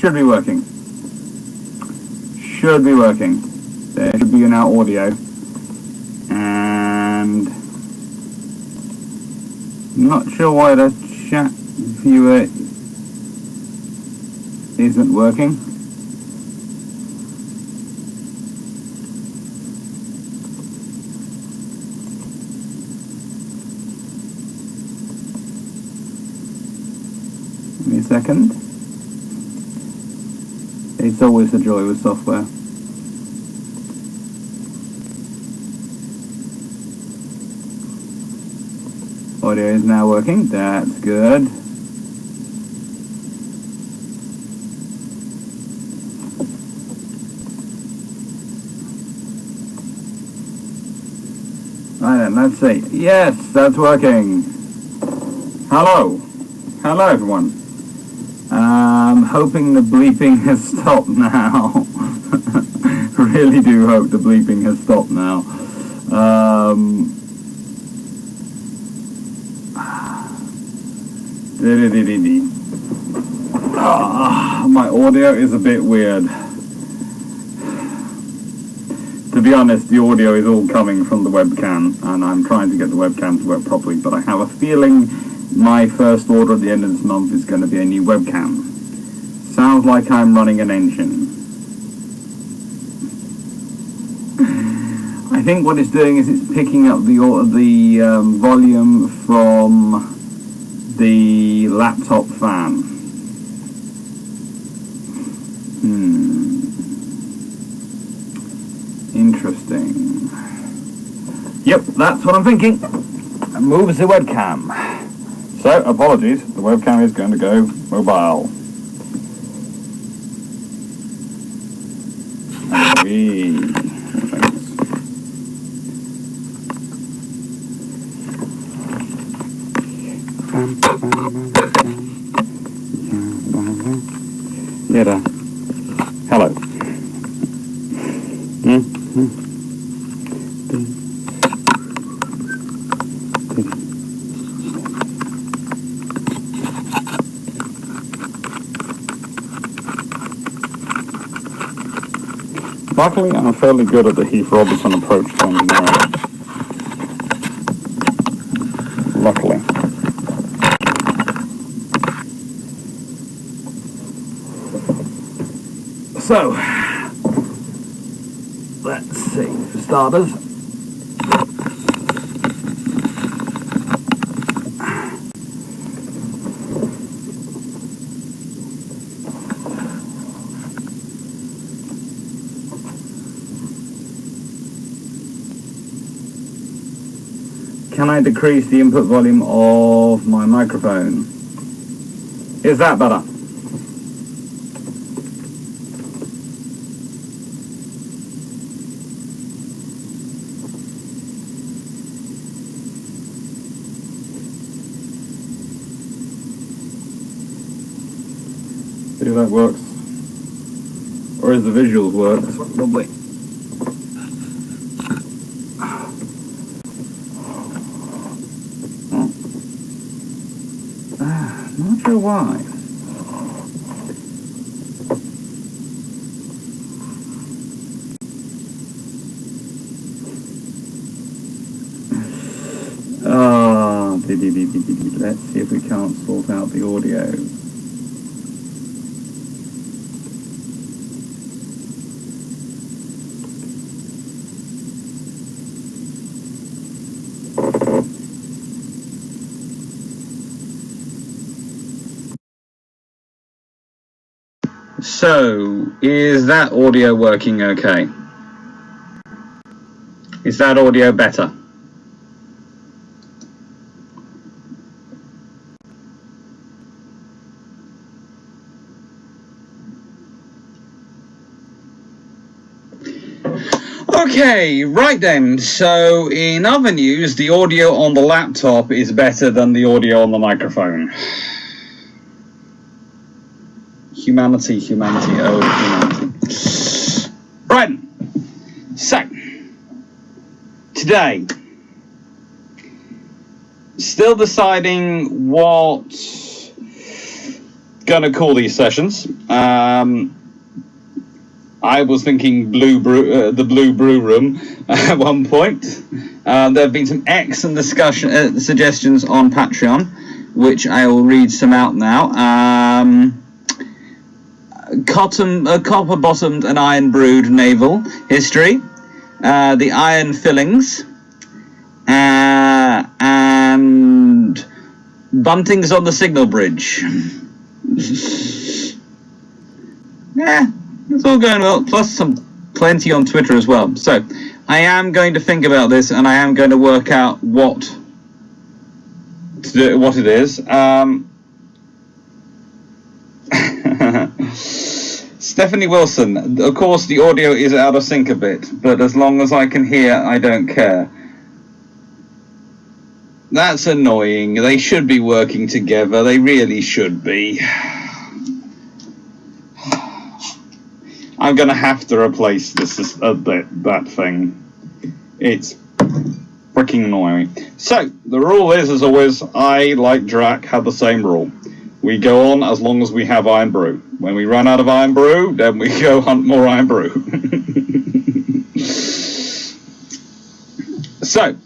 Should be working. Should be working. There should be now audio. And not sure why the chat viewer isn't working. Give me a second. It's always a joy with software. Audio is now working. That's good. Right then, let's see. Yes, that's working. Hello. Hello, everyone. Hoping the bleeping has stopped now. Really do hope the bleeping has stopped now. My audio is a bit weird. To be honest, the audio is all coming from the webcam, and I'm trying to get the webcam to work properly, but I have a feeling my first order at the end of this month is going to be a new webcam. Sounds like I'm running an engine. I think what it's doing is it's picking up the volume from the laptop fan. Interesting. Yep, that's what I'm thinking. And moves the webcam. So, apologies, the webcam is going to go mobile. Yeah. Hello. Luckily, I'm fairly good at the Heath Robertson approach to engineering. Luckily. So, let's see, for starters. Can I decrease the input volume of my microphone? Is that better? See if that works. Or is the visuals work? Probably. Not sure why. Let's see if we can't sort out the audio. So, is that audio working okay? Is that audio better? Okay, right then, so in other news, the audio on the laptop is better than the audio on the microphone. Humanity, oh humanity. Right, so, today, still deciding what going to call these sessions. I was thinking the Blue Brew Room at one point. There have been some excellent suggestions on Patreon, which I will read some out now. Copper-bottomed and iron-brewed naval history, the iron fillings, and buntings on the signal bridge. Yeah, it's all going well, plus plenty on Twitter as well. So I am going to think about this, and I am going to work out what it is. Stephanie Wilson, of course the audio is out of sync a bit, but as long as I can hear, I don't care. That's annoying. They should be working together. They really should be. I'm going to have to replace that thing. It's freaking annoying. So, the rule is, as always, I, like Drac, have the same rule. We go on as long as we have Iron Brew. When we run out of Iron Brew, then we go hunt more Iron Brew. So,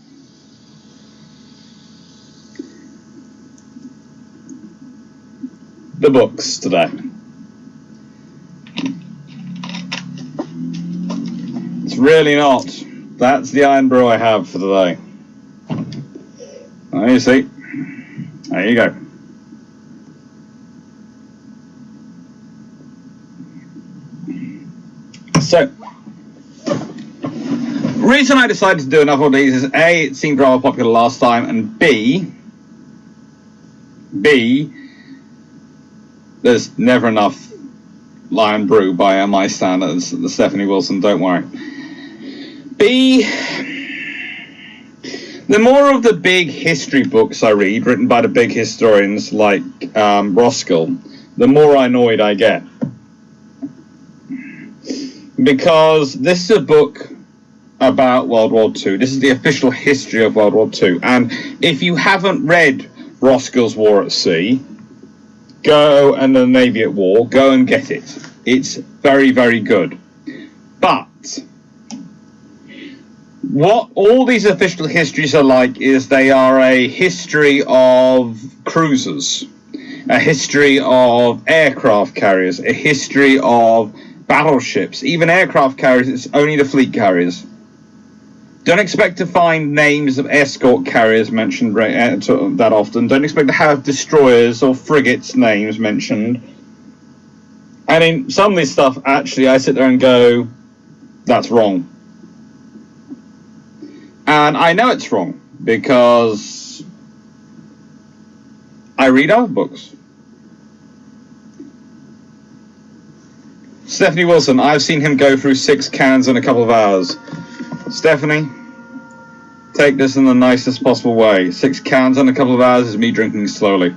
the books today. It's really not. That's the Iron Brew I have for today. Oh, you see. There you go. So, the reason I decided to do enough of these is A, it seemed rather popular last time, and B, there's never enough Iron Brew by my standards. The Stephanie Wilson, don't worry. B, the more of the big history books I read, written by the big historians like Roskell, the more annoyed I get. Because this is a book about World War II. This is the official history of World War II. And if you haven't read Roskell's War at Sea, and the Navy at War, go and get it. It's very, very good. But what all these official histories are like is they are a history of cruisers, a history of aircraft carriers, a history of battleships, even aircraft carriers. It's only the fleet carriers. Don't expect to find names of escort carriers mentioned that often. Don't expect to have destroyers or frigates names mentioned. And in some of this stuff, actually, I sit there and go, that's wrong. And I know it's wrong because I read other books. Stephanie Wilson, I've seen him go through 6 cans in a couple of hours. Stephanie, take this in the nicest possible way. 6 cans in a couple of hours is me drinking slowly.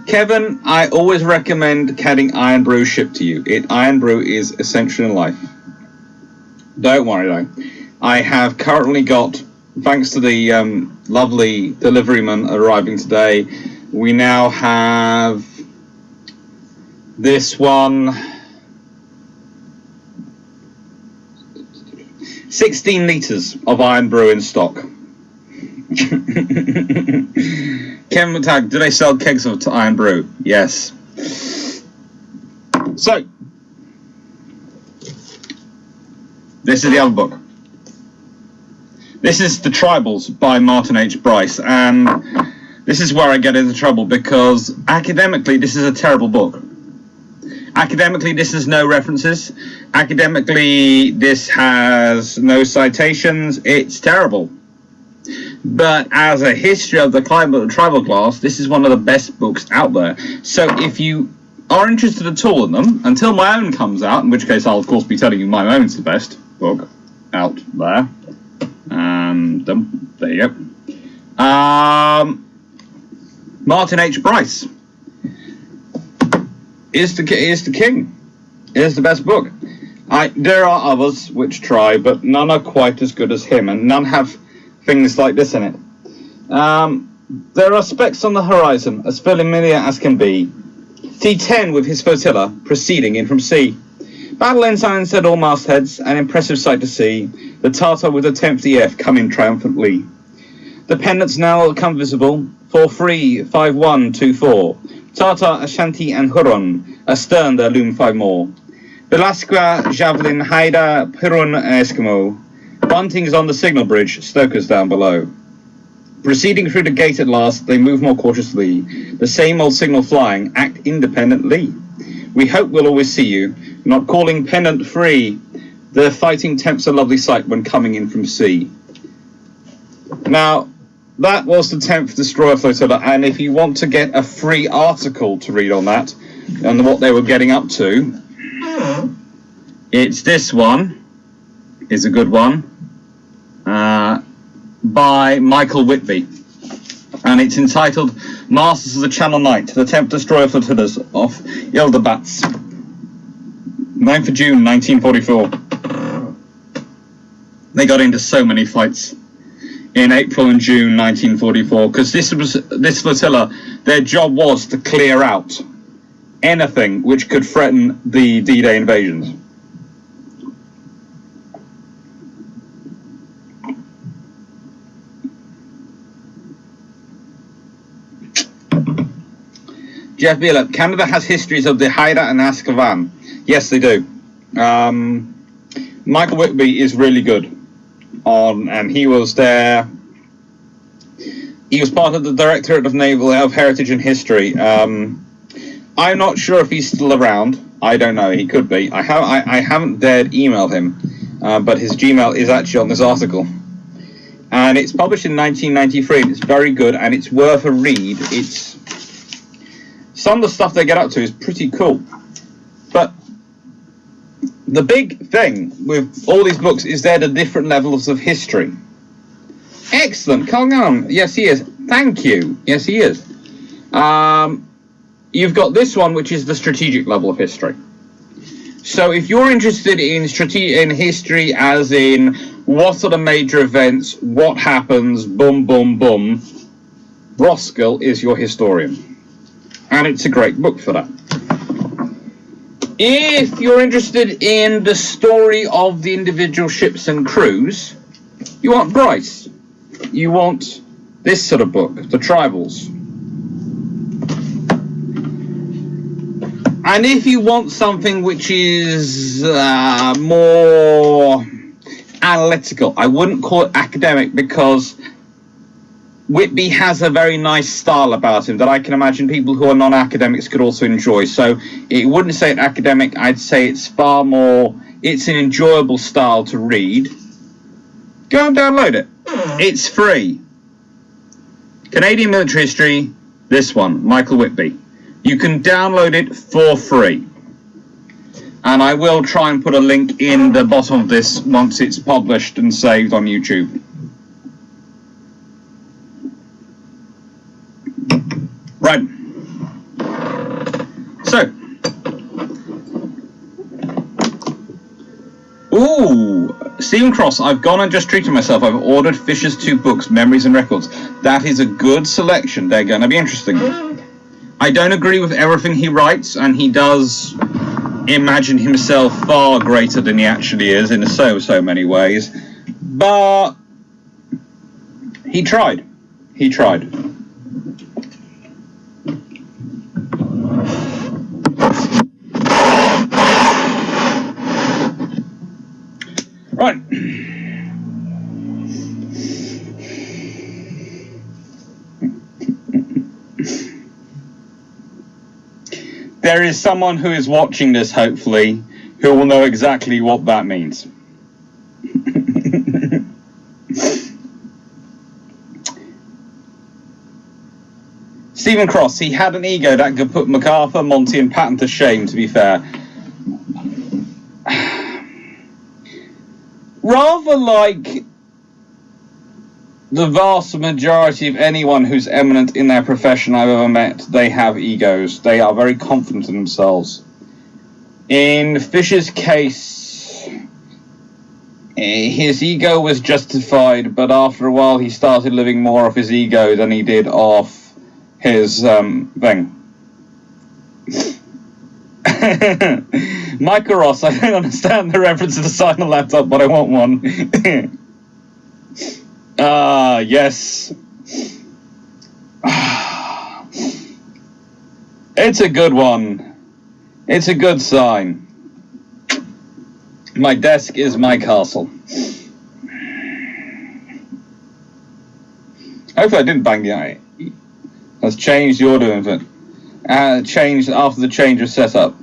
Kevin, I always recommend getting Iron Brew shipped to you. Iron Brew is essential in life. Don't worry though. I have currently got, thanks to the lovely deliveryman arriving today, we now have this one, 16 litres of Iron Brew in stock. Kevin McTagg, do they sell kegs of Iron Brew? Yes. So, this is the other book. This is The Tribals by Martin H. Bryce, and this is where I get into trouble because academically this is a terrible book. Academically this has no references. Academically this has no citations. It's terrible. But as a history of the tribal class, this is one of the best books out there. So if you are interested at all in them, until my own comes out, in which case I'll of course be telling you my own's the best book out there. There you go. Martin H. Bryce. is the king. It is the best book. There are others which try, but none are quite as good as him, and none have things like this in it. There are specks on the horizon, as familiar as can be. T10 with his flotilla proceeding in from sea. Battle ensigns at all mastheads, an impressive sight to see. The Tartar with the 10th EF coming triumphantly. The pennants now come visible. 4-3, 5-1, 2-4. Tartar, Ashanti, and Huron. Astern there loom 5 more. Velasquez, Javelin, Haida, Pirun, and Eskimo. Bunting's on the signal bridge, Stoker's down below. Proceeding through the gate at last, they move more cautiously. The same old signal flying, act independently. We hope we'll always see you, not calling pennant free. The fighting tempts a lovely sight when coming in from sea. Now, that was the 10th Destroyer Flotilla, and if you want to get a free article to read on that, and what they were getting up to, it's this one. It's a good one. By Michael Whitby. And it's entitled Masters of the Channel Night, the 10th Destroyer Flotillas off Ildabats. 9th of June, 1944. They got into so many fights in April and June 1944, because this flotilla, their job was to clear out anything which could threaten the D-Day invasions. Jeff Beeler, Canada has histories of the Haida and Askavan. Yes, they do. Michael Whitby is really good and he was there. He was part of the Directorate of Naval of Heritage and History. I'm not sure if he's still around. I don't know. He could be. I haven't dared email him, but his Gmail is actually on this article. And it's published in 1993, and it's very good, and it's worth a read. Some of the stuff they get up to is pretty cool. But the big thing with all these books is they're the different levels of history. Excellent. Come on. Yes, he is. Thank you. Yes, he is. You've got this one, which is the strategic level of history. So if you're interested in history as in what are the major events, what happens, boom, boom, boom, Roskill is your historian. And it's a great book for that. If you're interested in the story of the individual ships and crews, you want Bryce. You want this sort of book, The Tribals. And if you want something which is more analytical, I wouldn't call it academic, because Whitby has a very nice style about him that I can imagine people who are non-academics could also enjoy. So it wouldn't say it academic, I'd say it's it's an enjoyable style to read. Go and download it. It's free. Canadian Military History, this one, Michael Whitby. You can download it for free. And I will try and put a link in the bottom of this once it's published and saved on YouTube. Right. So. Ooh, Stephen Cross, I've gone and just treated myself. I've ordered Fisher's 2 books, Memories and Records. That is a good selection. They're going to be interesting. I don't agree with everything he writes, and he does imagine himself far greater than he actually is in so many ways. But he tried. He tried. Right. There is someone who is watching this, hopefully, who will know exactly what that means. Stephen Cross, he had an ego that could put MacArthur, Monty and Patton to shame, to be fair. Rather like the vast majority of anyone who's eminent in their profession I've ever met, they have egos. They are very confident in themselves. In Fisher's case, his ego was justified, but after a while he started living more off his ego than he did off his thing. Michael Ross, I don't understand the reference to the silent laptop, but I want one. Yes. It's a good one. It's a good sign. My desk is my castle. Hopefully I didn't bang the eye. Let's change the audio input. Changed after the change of setup.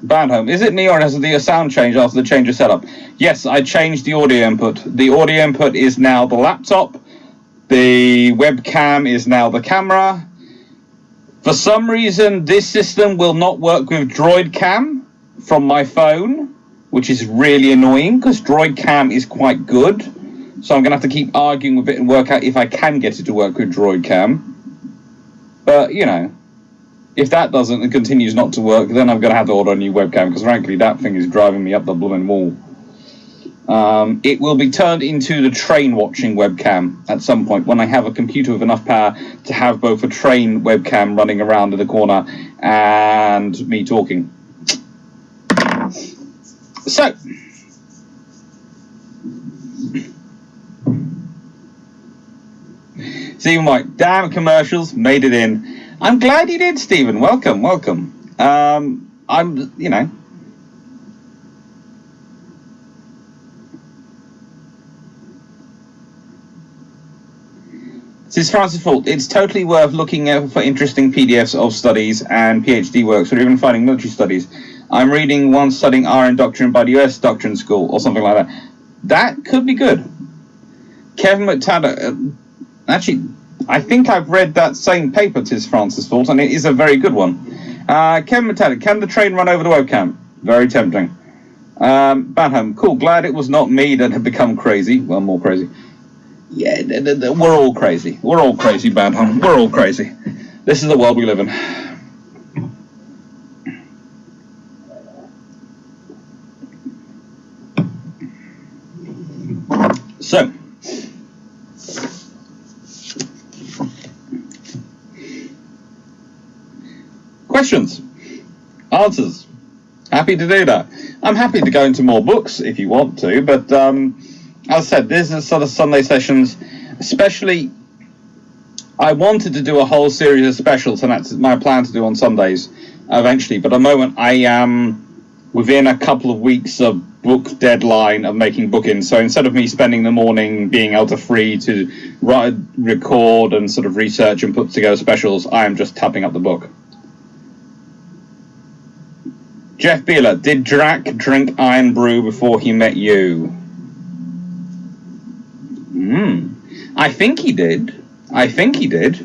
Band home. Is it me or has the sound changed after the change of setup? Yes, I changed the audio input. The audio input is now the laptop. The webcam is now the camera. For some reason, this system will not work with Droid Cam from my phone, which is really annoying because Droid Cam is quite good. So I'm going to have to keep arguing with it and work out if I can get it to work with Droid Cam. But, you know, if that doesn't and continues not to work, then I'm going to have to order a new webcam because, frankly, that thing is driving me up the blooming wall. It will be turned into the train watching webcam at some point when I have a computer with enough power to have both a train webcam running around in the corner and me talking. So, Stephen White, damn commercials, made it in. I'm glad you did, Stephen. Welcome, welcome. I'm, you know. It's Francis' fault. It's totally worth looking out for interesting PDFs of studies and PhD works, or even finding military studies. I'm reading one studying RN doctrine by the US Doctrine School, or something like that. That could be good. Kevin McTaggart, actually, I think I've read that same paper, Tis Francis' fault, and it is a very good one. Kevin McTaggart, can the train run over the webcam? Very tempting. Banham, cool, glad it was not me that had become crazy. Well, more crazy. Yeah, we're all crazy. We're all crazy, Banham. We're all crazy. This is the world we live in. So, questions, answers. Happy to do that. I'm happy to go into more books if you want to, but as I said, these are sort of Sunday sessions, especially. I wanted to do a whole series of specials, and that's my plan to do on Sundays eventually. But at the moment, I am within a couple of weeks of book deadline of making bookings. So instead of me spending the morning being able to free to write, record, and sort of research and put together specials, I am just tapping up the book. Jeff Beeler, did Drac drink Iron Brew before he met you? I think he did. I think he did.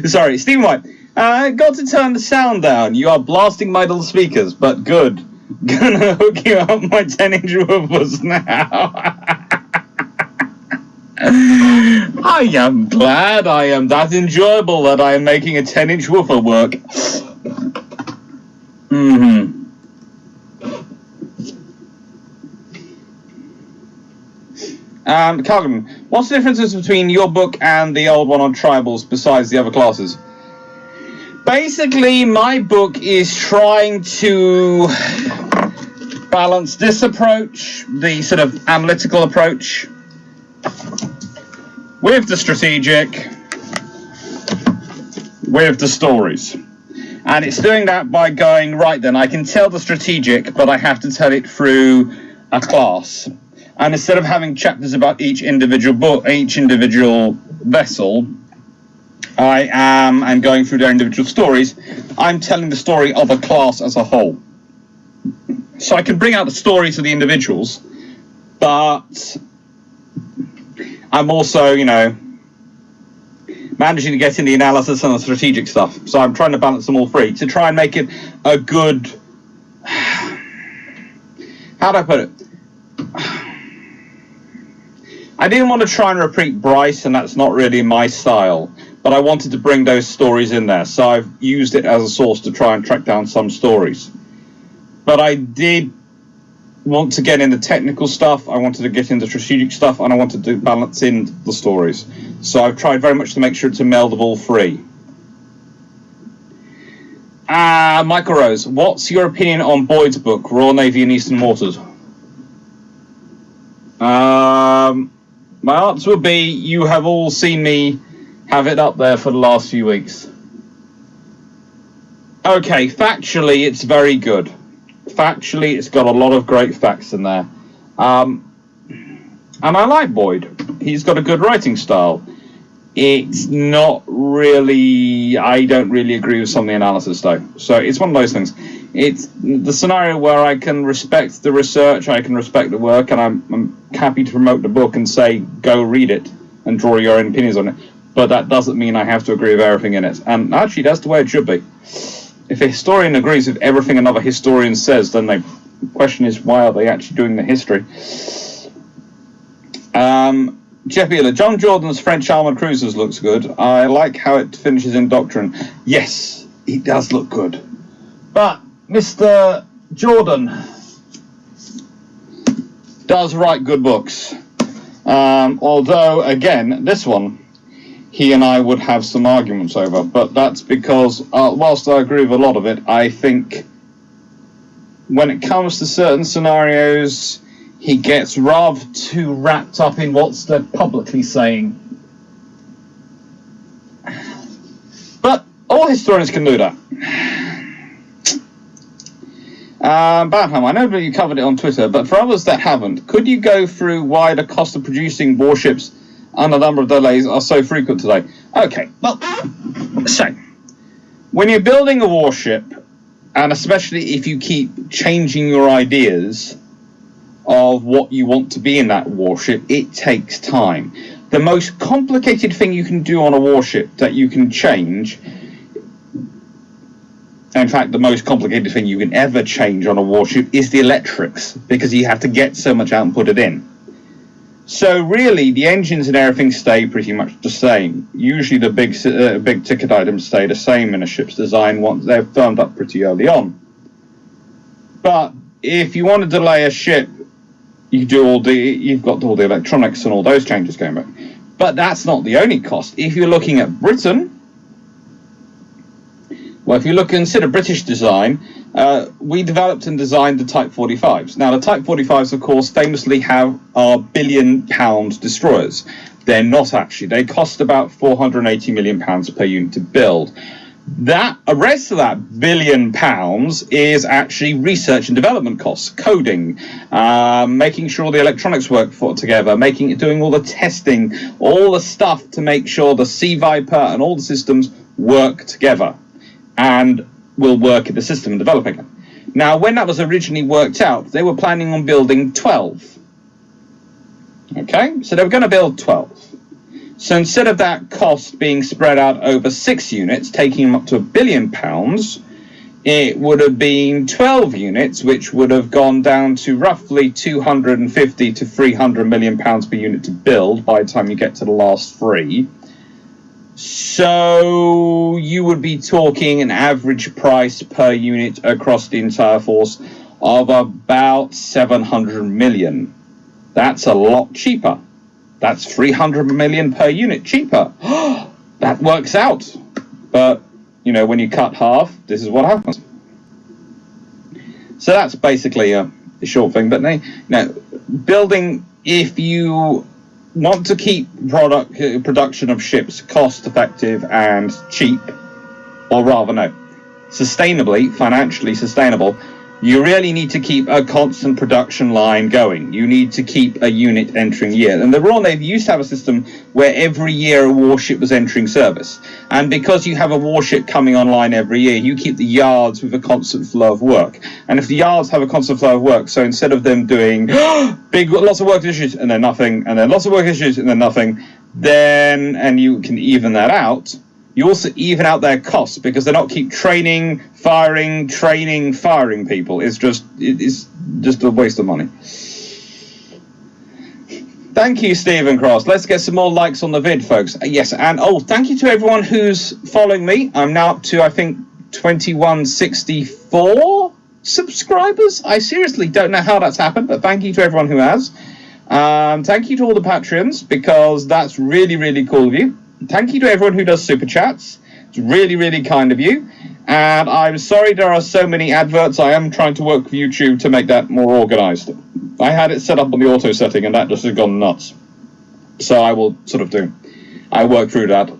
Sorry, Stephen White. Got to turn the sound down. You are blasting my little speakers, but good. Gonna hook you up my 10-inch woofers now. I am glad I am that enjoyable that I am making a 10-inch woofer work. Calvin, what's the differences between your book and the old one on tribals besides the other classes? Basically, my book is trying to balance this approach, the sort of analytical approach, with the strategic, with the stories. And it's doing that by going, right then, I can tell the strategic, but I have to tell it through a class. And instead of having chapters about each individual book, each individual vessel, I am, and going through their individual stories, I'm telling the story of a class as a whole. So I can bring out the stories of the individuals, but I'm also, you know, managing to get in the analysis and the strategic stuff. So I'm trying to balance them all three to try and make it a good... How do I put it? I didn't want to try and repeat Bryce, and that's not really my style, but I wanted to bring those stories in there, so I've used it as a source to try and track down some stories. But I did want to get into technical stuff, I wanted to get into strategic stuff, and I wanted to balance in the stories. So I've tried very much to make sure to meld of all three. Michael Rose, what's your opinion on Boyd's book, Royal Navy and Eastern Waters? My answer would be, you have all seen me have it up there for the last few weeks. Okay, factually, it's very good. Factually, it's got a lot of great facts in there. And I like Boyd. He's got a good writing style. It's not really... I don't really agree with some of the analysis, though. So it's one of those things. It's the scenario where I can respect the research, I can respect the work, and I'm happy to promote the book and say, go read it and draw your own opinions on it. But that doesn't mean I have to agree with everything in it. And actually, that's the way it should be. If a historian agrees with everything another historian says, then the question is, why are they actually doing the history? Jeff Beeler, John Jordan's French armoured cruisers looks good. I like how it finishes in Doctrine. Yes, it does look good. But Mr. Jordan does write good books. Although, again, this one, he and I would have some arguments over. But that's because, whilst I agree with a lot of it, I think when it comes to certain scenarios, he gets rather too wrapped up in what they're publicly saying. But all historians can do that. Badham, I know that you covered it on Twitter, but for others that haven't, could you go through why the cost of producing warships and the number of delays are so frequent today? Okay, well, so, when you're building a warship, and especially if you keep changing your ideas of what you want to be in that warship, it takes time. The most complicated thing you can do on a warship that you can change, in fact, the most complicated thing you can ever change on a warship is the electrics, because you have to get so much out and put it in. So really, the engines and everything stay pretty much the same. Usually the big ticket items stay the same in a ship's design once they're firmed up pretty early on. But if you want to delay a ship, you've got all the electronics and all those changes going back. But that's not the only cost. If you're looking at Britain, well, if you consider British design, we developed and designed the Type 45s. Now, the Type 45s, of course, famously are billion-pound destroyers. They're not actually. They cost about £480 million per unit to build. The rest of that £1 billion is actually research and development costs, coding, making sure the electronics work together, doing all the testing, all the stuff to make sure the Sea Viper and all the systems work together and will work in the system and developing it. Now, when that was originally worked out, they were planning on building 12. Okay, so they were going to build 12. So instead of that cost being spread out over 6 units, taking them up to £1 billion, it would have been 12 units, which would have gone down to roughly 250 to 300 million pounds per unit to build by the time you get to the last 3. So you would be talking an average price per unit across the entire force of about 700 million. That's a lot cheaper. That's 300 million per unit cheaper. That works out. But, you know, when you cut half, this is what happens. So that's basically a short thing. But building, if you want to keep production of ships cost effective and cheap, or rather sustainably, financially sustainable, you really need to keep a constant production line going. You need to keep a unit entering year. And the Royal Navy used to have a system where every year a warship was entering service. And because you have a warship coming online every year, you keep the yards with a constant flow of work. And if the yards have a constant flow of work, so instead of them doing lots of work issues and then nothing, and then lots of work issues and then nothing, then, and you can even that out, you also even out their costs because they don't keep training, firing people. It's just a waste of money. Thank you, Stephen Cross. Let's get some more likes on the vid, folks. Yes, and thank you to everyone who's following me. I'm now up to, I think, 2164 subscribers. I seriously don't know how that's happened, but thank you to everyone who has. Thank you to all the Patreons, because that's really, really cool of you. Thank you to everyone who does super chats. It's really, really kind of you. And I'm sorry there are so many adverts. I am trying to work with YouTube to make that more organized. I had it set up on the auto setting and that just has gone nuts. So I will I work through that,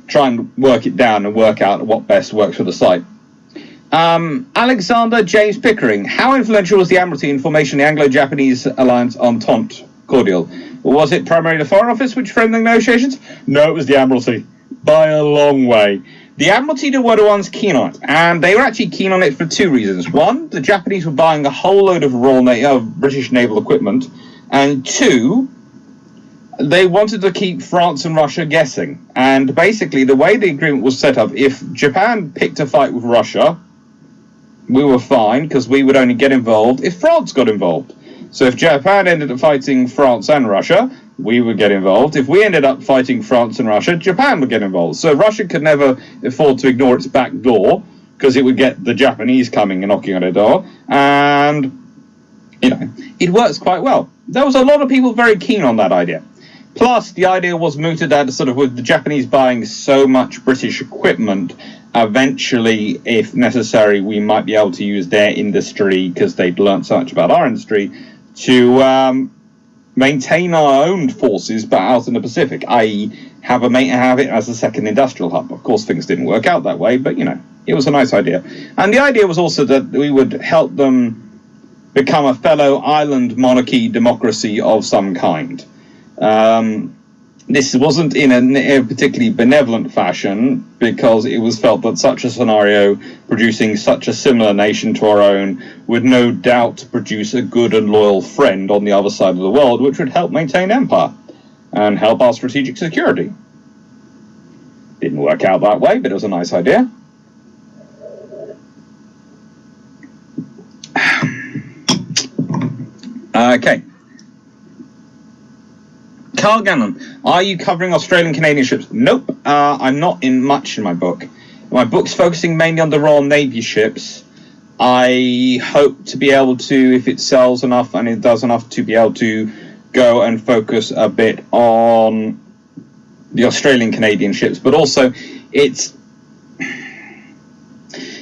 try and work it down and work out what best works for the site. Alexander James Pickering. How influential was the Admiralty in formation of the Anglo-Japanese alliance Entente Cordial? Was it primarily the Foreign Office which framed the negotiations? No, it was the Admiralty. By a long way. The Admiralty were the ones keen on it, and they were actually keen on it for two reasons. One, the Japanese were buying a whole load of British naval equipment, and two, they wanted to keep France and Russia guessing. And basically, the way the agreement was set up, if Japan picked a fight with Russia, we were fine, because we would only get involved if France got involved. So if Japan ended up fighting France and Russia, we would get involved. If we ended up fighting France and Russia, Japan would get involved. So Russia could never afford to ignore its back door, because it would get the Japanese coming and knocking on their door. And, it works quite well. There was a lot of people very keen on that idea. Plus, the idea was mooted at with the Japanese buying so much British equipment, eventually, if necessary, we might be able to use their industry, because they'd learned so much about our industry, to maintain our own forces, but out in the Pacific, i.e. have it as a second industrial hub. Of course, things didn't work out that way, but, it was a nice idea. And the idea was also that we would help them become a fellow island monarchy democracy of some kind. This wasn't in a particularly benevolent fashion, because it was felt that such a scenario, producing such a similar nation to our own, would no doubt produce a good and loyal friend on the other side of the world, which would help maintain empire and help our strategic security. Didn't work out that way, but it was a nice idea. Okay. Carl Gannon, are you covering Australian Canadian ships? Nope, I'm not in much in my book. My book's focusing mainly on the Royal Navy ships. I hope to be able to, if it sells enough and it does enough, to be able to go and focus a bit on the Australian Canadian ships, but also it's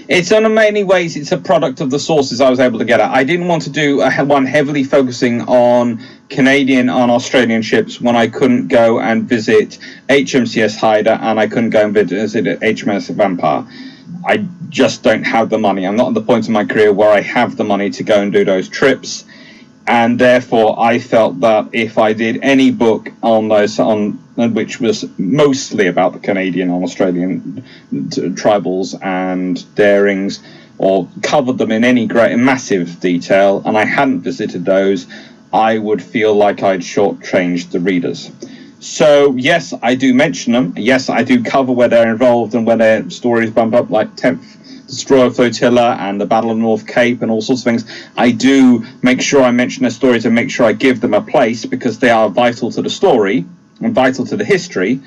in many ways it's a product of the sources I was able to get at. I didn't want to do one heavily focusing on Canadian on Australian ships when I couldn't go and visit HMCS Hyder and I couldn't go and visit HMS Vampire. I just don't have the money. I'm not at the point in my career where I have the money to go and do those trips, and therefore I felt that if I did any book on those, which was mostly about the Canadian and Australian tribals and darings, or covered them in any massive detail, and I hadn't visited those, I would feel like I'd shortchanged the readers. So yes, I do mention them. Yes, I do cover where they're involved and where their stories bump up, like 10th Destroyer Flotilla and the Battle of North Cape and all sorts of things. I do make sure I mention their stories and make sure I give them a place, because they are vital to the story and vital to the history.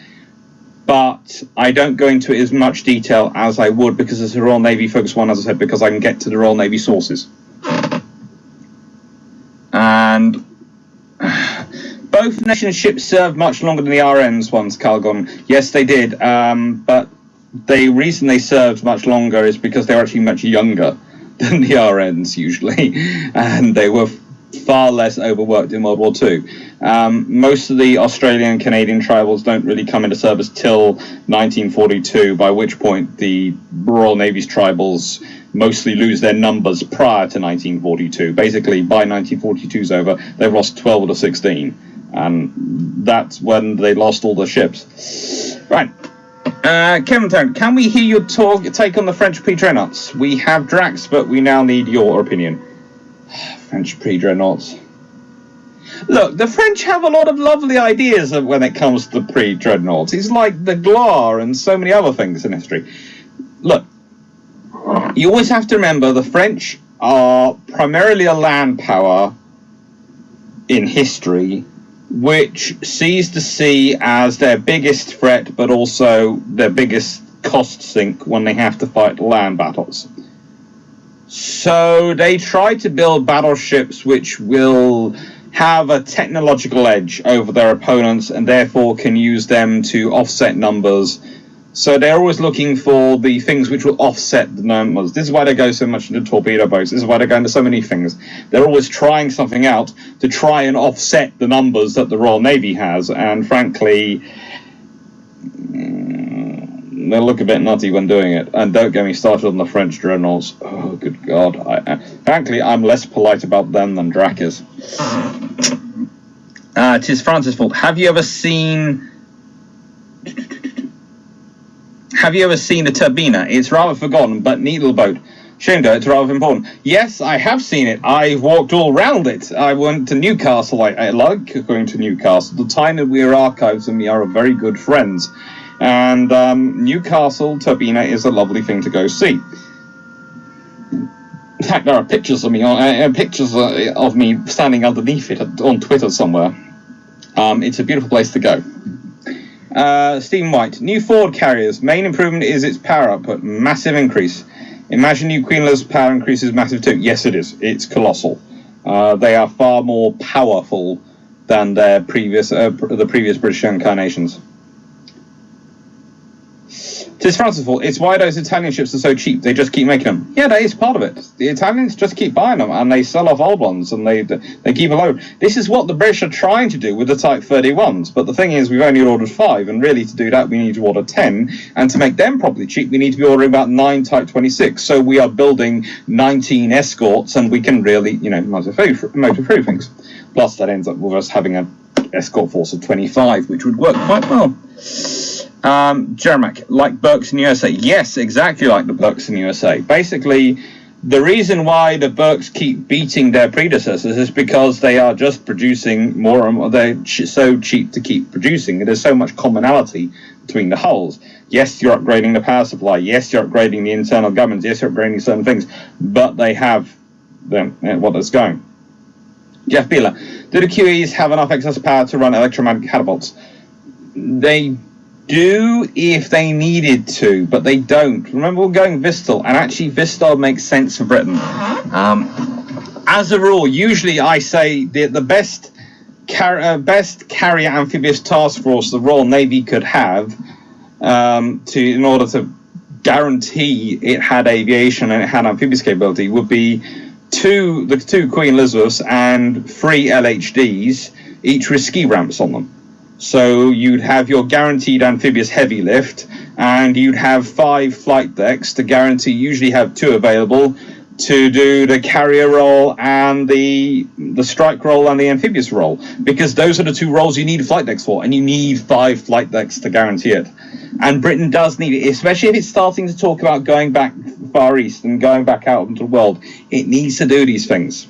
But I don't go into it as much detail as I would, because it's a Royal Navy focused one, as I said, because I can get to the Royal Navy sources. And both nation ships served much longer than the RNs ones, Calgon. Yes, they did. But the reason they served much longer is because they were actually much younger than the RNs usually, and they were far less overworked in World War II. Most of the Australian and Canadian tribals don't really come into service till 1942, by which point the Royal Navy's tribals mostly lose their numbers prior to 1942. Basically, by 1942's over, they've lost 12 of the 16, and that's when they lost all the ships. Right. Kevin Town, can we hear your take on the French pre-dreadnoughts? We have Drax, but we now need your opinion. French pre-dreadnoughts. Look, the French have a lot of lovely ideas when it comes to the pre-dreadnoughts. It's like the Gloire and so many other things in history. Look, you always have to remember the French are primarily a land power in history, which sees the sea as their biggest threat, but also their biggest cost sink when they have to fight land battles. So they try to build battleships which will have a technological edge over their opponents and therefore can use them to offset numbers. So they're always looking for the things which will offset the numbers. This is why they go so much into torpedo boats. This is why they go into so many things. They're always trying something out to try and offset the numbers that the Royal Navy has. And frankly, they look a bit nutty when doing it. And don't get me started on the French dreadnoughts. Oh, good God. Frankly, I'm less polite about them than Drac is. 'Tis Francis' fault. Have you ever seen the Turbina? It's rather forgotten, but neat little boat. Shame though, it's rather important. Yes, I have seen it. I've walked all around it. I went to Newcastle. I like going to Newcastle. The time that we are archives and we are very good friends. And Newcastle Turbina is a lovely thing to go see. In fact, there are pictures of me standing underneath it on Twitter somewhere. It's a beautiful place to go. Stephen White, new forward carriers. Main improvement is its power output. Massive increase. Imagine new Queen Elizabeth's power increase is massive too. Yes, it is. It's colossal. They are far more powerful than their previous British incarnations. 'Tis Francis' fault. It's why those Italian ships are so cheap. They just keep making them. Yeah, that is part of it. The Italians just keep buying them, and they sell off old ones, and they keep a load. This is what the British are trying to do with the Type 31s, but the thing is, we've only ordered 5, and really to do that, we need to order 10, and to make them properly cheap, we need to be ordering about 9 Type 26. So we are building 19 escorts, and we can really, motor through things. Plus, that ends up with us having an escort force of 25, which would work quite well. Jermac, like Burks in USA. Yes, exactly like the Burks in USA. Basically, the reason why the Burks keep beating their predecessors is because they are just producing more and more. They're so cheap to keep producing. There's so much commonality between the hulls. Yes, you're upgrading the power supply. Yes, you're upgrading the internal governance. Yes, you're upgrading certain things. But they have what is going. Jeff Beeler, do the QEs have enough excess power to run electromagnetic catapults? They do if they needed to, but they don't. Remember, we're going Vistal, and actually Vistal makes sense for Britain. As a rule, usually I say the best carrier amphibious task force the Royal Navy could have in order to guarantee it had aviation and it had amphibious capability would be the two Queen Elizabeths and 3 LHDs, each with ski ramps on them. So you'd have your guaranteed amphibious heavy lift, and you'd have 5 flight decks to guarantee, usually have 2 available, to do the carrier role and the strike role and the amphibious role, because those are the 2 roles you need flight decks for, and you need 5 flight decks to guarantee it. And Britain does need it, especially if it's starting to talk about going back far east and going back out into the world. It needs to do these things.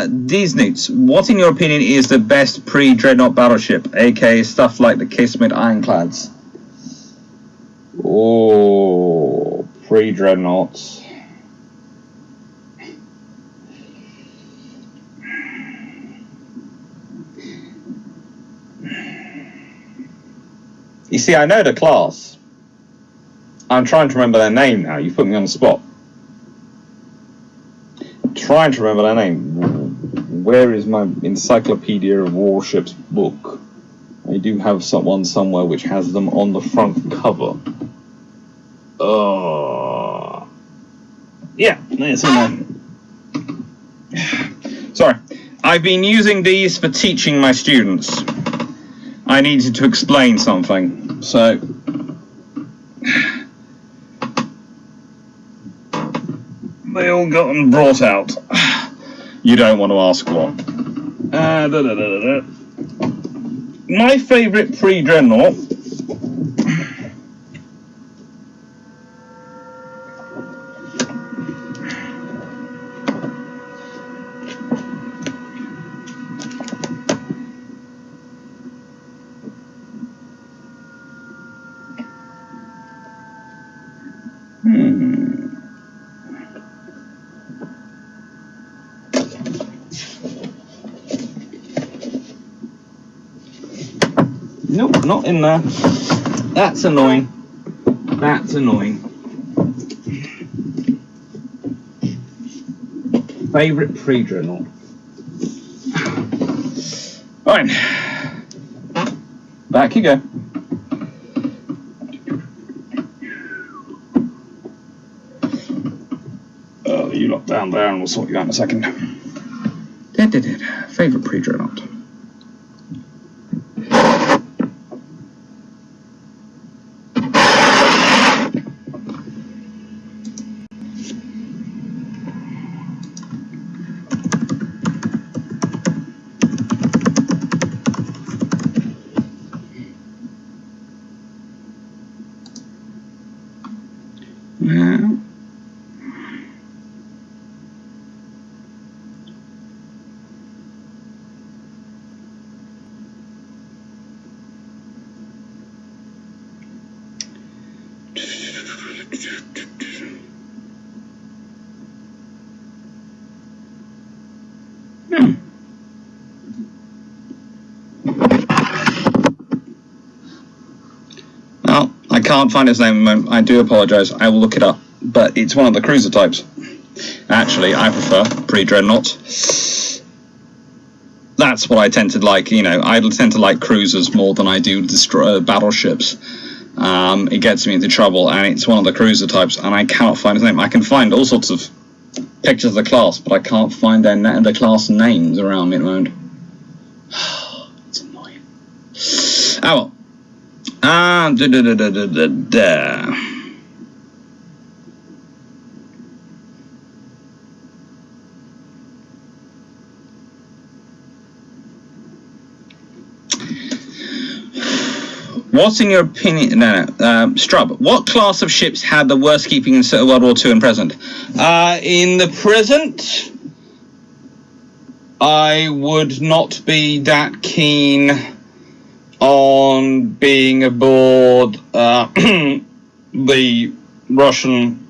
These notes. What, in your opinion, is the best pre-dreadnought battleship, aka stuff like the Kismet ironclads? Oh, pre-dreadnoughts. You see, I know the class. I'm trying to remember their name now. You put me on the spot. I'm trying to remember their name. Where is my Encyclopedia of Warships book? I do have someone somewhere which has them on the front cover. Yeah, it's in there. Sorry. I've been using these for teaching my students. I needed to explain something, so... they all gotten brought out. You don't want to ask what. My favourite pre-dreadnought Nope, not in there. That's annoying. That's annoying. Favorite pre-dreadnought. Fine. Back you go. You lot down there and we'll sort you out in a second. Favorite pre-dreadnought. Well, I can't find his name at the moment. I do apologise. I will look it up. But it's one of the cruiser types. Actually, I prefer pre-dreadnought. That's what I tend to like. You know, I tend to like cruisers more than I do battleships. It gets me into trouble, and it's one of the cruiser types, and I cannot find his name. I can find all sorts of pictures of the class, but I can't find the class names around me at the moment. It's annoying. Oh well. What's in your opinion? Strub. What class of ships had the worst keeping in World War II and present? In the present, I would not be that keen on being aboard the Russian,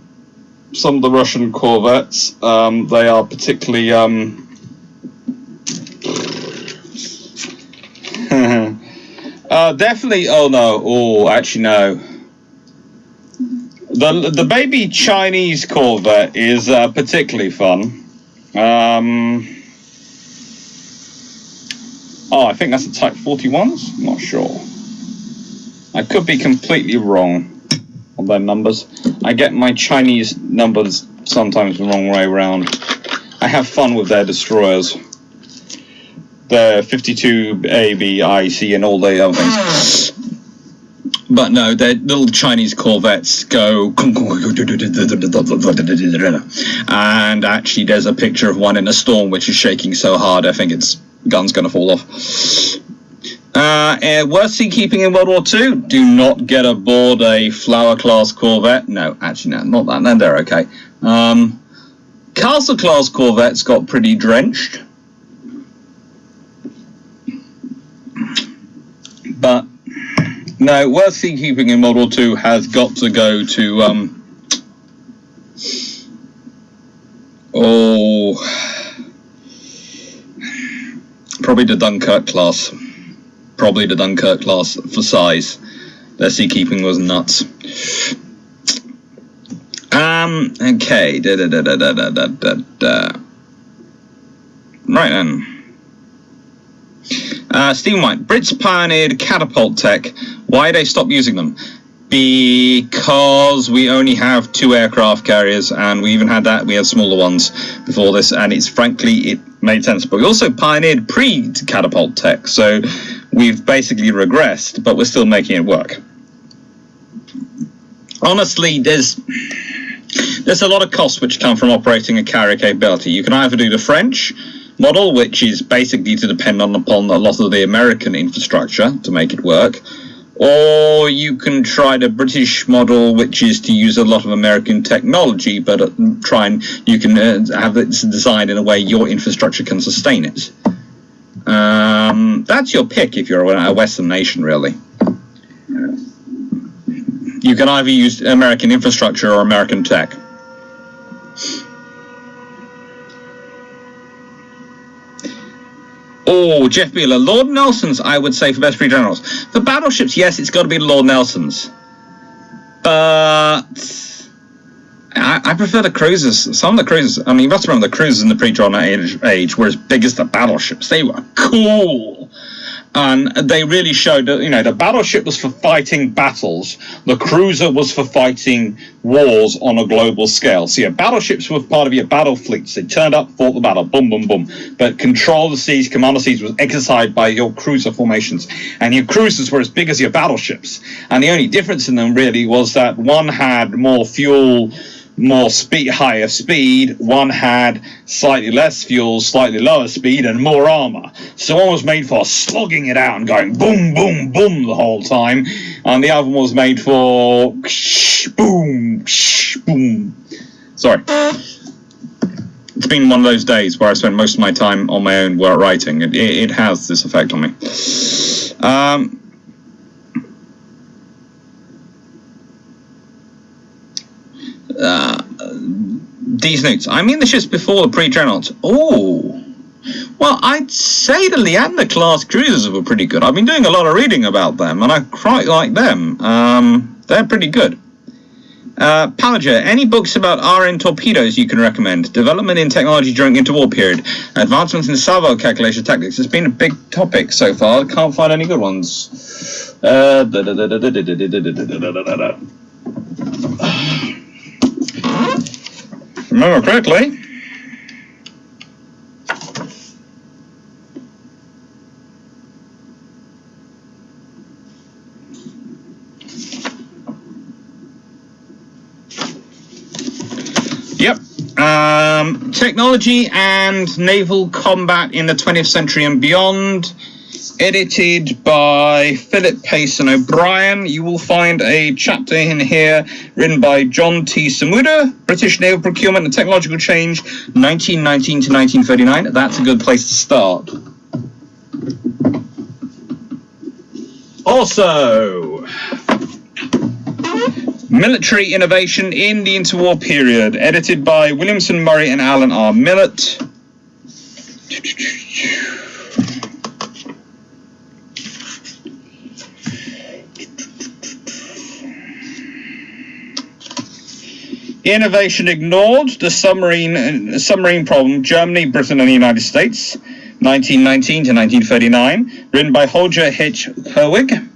some of the Russian corvettes. They are particularly definitely. Oh no. Oh, actually no. The baby Chinese corvette is particularly fun. Oh, I think that's a Type 41s? I'm not sure. I could be completely wrong on their numbers. I get my Chinese numbers sometimes the wrong way around. I have fun with their destroyers. Their 52A, B, I, C, and all the other things. But no, their little Chinese corvettes go... And actually there's a picture of one in a storm which is shaking so hard I think its gun's going to fall off. Worst seakeeping in World War II? Do not get aboard a Flower class corvette. No, actually no, not that. No, they're okay. Castle class corvettes got pretty drenched. But no, worst seakeeping in World War II has got to go to probably the Dunkirk class. Probably the Dunkirk class for size. Their seakeeping was nuts. Okay. Right then. Stephen White. Brits pioneered catapult tech. Why they stop using them? Because we only have 2 aircraft carriers, and we even had that. We had smaller ones before this, and it's frankly it made sense. But we also pioneered pre-catapult tech, so we've basically regressed, but we're still making it work. Honestly, there's a lot of costs which come from operating a carrier capability. You can either do the French model, which is basically to depend upon a lot of the American infrastructure to make it work, or you can try the British model, which is to use a lot of American technology, but you can have it designed in a way your infrastructure can sustain it. That's your pick if you're a Western nation, really. You can either use American infrastructure or American tech. Oh, Jeff Beeler. Lord Nelson's, I would say, for best pre-generals. For battleships, yes, it's got to be Lord Nelson's. But I prefer the cruisers. Some of the cruisers, I mean, you must remember the cruisers in the pre-drone age were as big as the battleships. They were cool. And they really showed that, you know, the battleship was for fighting battles. The cruiser was for fighting wars on a global scale. So your battleships were part of your battle fleets. They turned up, fought the battle, boom, boom, boom. But control of the seas, command of the seas was exercised by your cruiser formations. And your cruisers were as big as your battleships. And the only difference in them really was that one had more fuel, more speed, higher speed. One had slightly less fuel, slightly lower speed, and more armor. So one was made for slogging it out and going boom, boom, boom the whole time, and the other one was made for boom, boom. Sorry. It's been one of those days where I spend most of my time on my own writing. It has this effect on me. These notes. I mean the ships before the pre-dreadnoughts. Oh, well, I'd say the Leander class cruisers were pretty good. I've been doing a lot of reading about them, and I quite like them. They're pretty good. Palager, any books about RN torpedoes you can recommend? Development in technology during interwar period. Advancements in salvo calculation tactics. It's been a big topic so far. I can't find any good ones. Remember correctly. Yep. Technology and Naval Combat in the 20th Century and Beyond. Edited by Philip Payson O'Brien. You will find a chapter in here written by John T. Samuda, British Naval Procurement and Technological Change, 1919 to 1939. That's a good place to start. Also, Military Innovation in the Interwar Period, edited by Williamson Murray and Alan R. Millett. Innovation Ignored, the submarine problem, Germany, Britain and the United States, 1919 to 1939, written by Holger H. Herwig.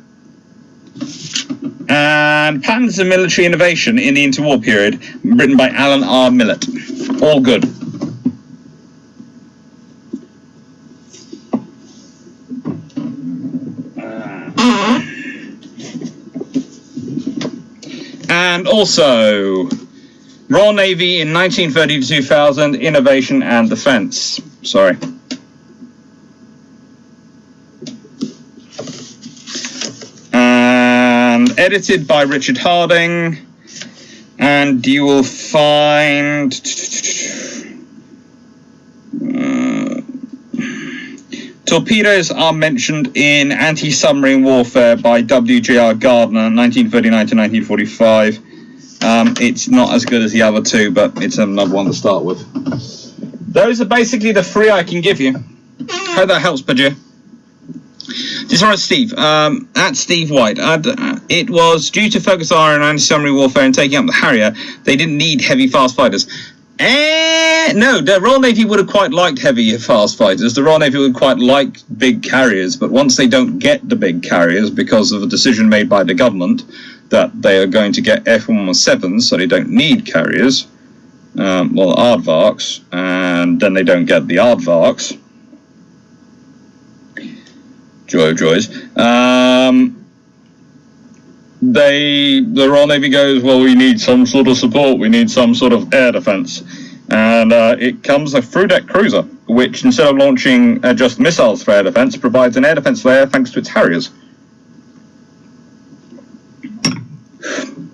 And Patterns of Military Innovation in the Interwar Period, written by Alan R. Millett. All good. And also Royal Navy in 1930 to 2000, Innovation and Defense. Sorry. And edited by Richard Harding. And you will find torpedoes are mentioned in Anti-Submarine Warfare by W.J.R. Gardner, 1939 to 1945. It's not as good as the other two, but it's another one to start with. Those are basically the three I can give you. Hope that helps, Pajir. This is Steve, at Steve White. It was due to focus on anti-submarine warfare and taking up the Harrier, they didn't need heavy fast fighters. No, the Royal Navy would have quite liked heavy fast fighters. The Royal Navy would quite like big carriers, but once they don't get the big carriers because of a decision made by the government that they are going to get F-117s, so they don't need carriers, well, aardvarks, and then they don't get the aardvarks. Joy of joys. The Royal Navy goes, well, we need some sort of support, we need some sort of air defense. And it comes a through-deck cruiser, which instead of launching just missiles for air defense, provides an air defense layer thanks to its Harriers.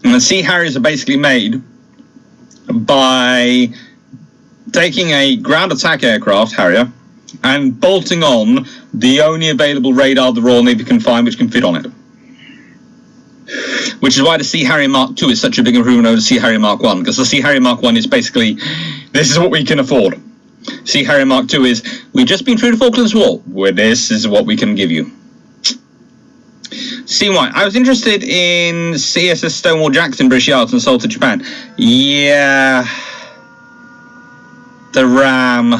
And the Sea Harriers are basically made by taking a ground attack aircraft, Harrier, and bolting on the only available radar the Royal Navy can find which can fit on it. which is why the Sea Harrier Mark II is such a big improvement over the Sea Harrier Mark I, because the Sea Harrier Mark I is basically, this is what we can afford. Sea Harrier Mark II is, we've just been through the Falklands War, where this is what we can give you. See why. I was interested in CSS Stonewall Jackson, British yards, and sold to Japan. Yeah. The RAM.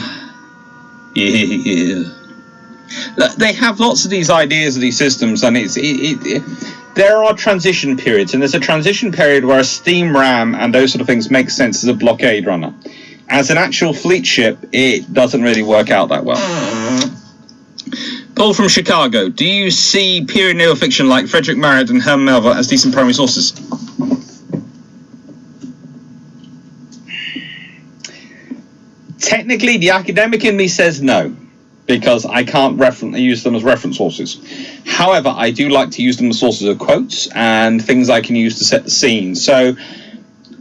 Yeah. They have lots of these ideas of these systems, and there are transition periods, and there's a transition period where a steam ram and those sort of things make sense as a blockade runner. As an actual fleet ship, it doesn't really work out that well. Paul from Chicago, do you see period naval fiction like Frederick Marriott and Herman Melville as decent primary sources? Technically, the academic in me says no, because I can't use them as reference sources. However, I do like to use them as sources of quotes and things I can use to set the scene. So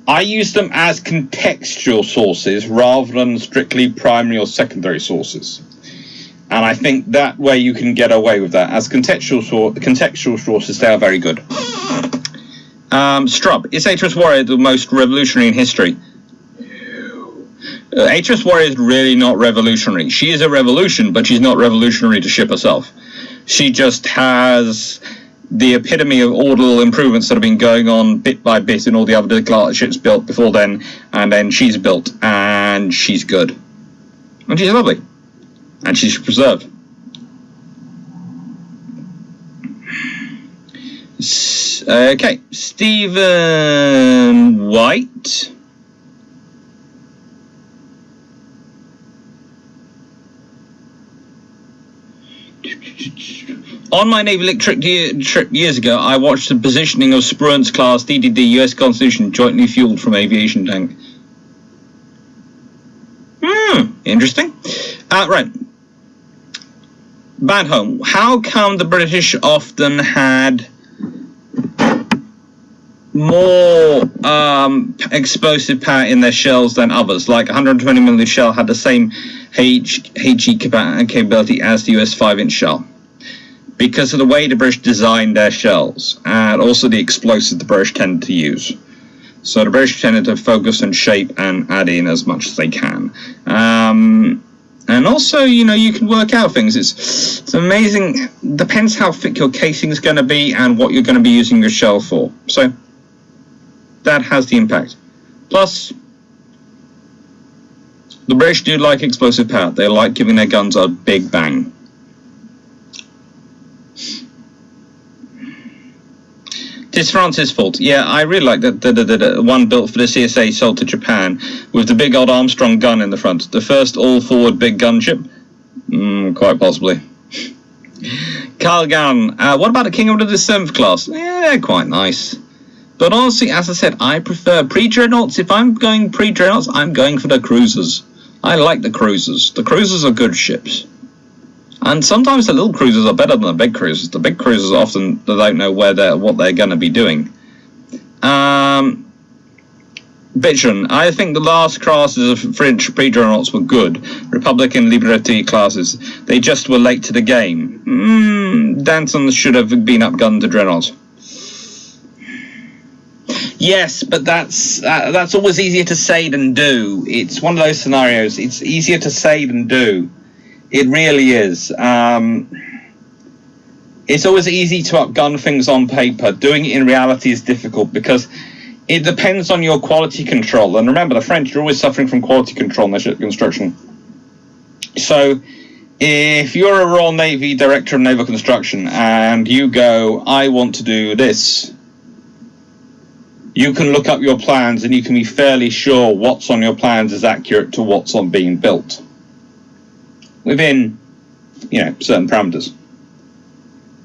I use them as contextual sources rather than strictly primary or secondary sources. And I think that way you can get away with that. As contextual sources, they are very good. Strub, is HMS Warrior the most revolutionary in history? HMS Warrior is really not revolutionary. She is a revolution, but she's not revolutionary to ship herself. She just has the epitome of all the little improvements that have been going on bit by bit in all the other ships built before then, and then she's built, and she's good. And she's lovely. And she's preserved. Okay, Stephen White. On my Navy trip years ago, I watched the positioning of Spruance class DDD US Constitution jointly fueled from aviation tank. Interesting. Right. Bad home. How come the British often had more explosive power in their shells than others? Like 120mm shell had the same HE capability as the US 5-inch shell, because of the way the British designed their shells and also the explosives the British tended to use. So the British tended to focus and shape and add in as much as they can. And also, you know, you can work out things. It's amazing. Depends how thick your casing is going to be and what you're going to be using your shell for. So that has the impact. Plus, the British do like explosive power. They like giving their guns a big bang. It's France's fault. Yeah, I really like that the one built for the CSA sold to Japan with the big old Armstrong gun in the front. The first all-forward big gunship? Quite possibly. Carl Gunn, what about the King of the 7th class? Yeah, quite nice. But honestly, as I said, I prefer pre-dreadnoughts. If I'm going pre-dreadnoughts, I'm going for the cruisers. I like the cruisers. The cruisers are good ships. And sometimes the little cruisers are better than the big cruisers. The big cruisers often they don't know what they're going to be doing. Bitchin, I think the last classes of French pre-dreadnoughts were good. Republican Liberty classes. They just were late to the game. Danson should have been upgunned to dreadnoughts. Yes, but that's always easier to say than do. It's one of those scenarios. It's easier to say than do. It really is. It's always easy to upgun things on paper. Doing it in reality is difficult because it depends on your quality control. And remember, the French are always suffering from quality control in their ship construction. So if you're a Royal Navy Director of Naval Construction and you go, I want to do this, you can look up your plans and you can be fairly sure what's on your plans is accurate to what's on being built, within, certain parameters.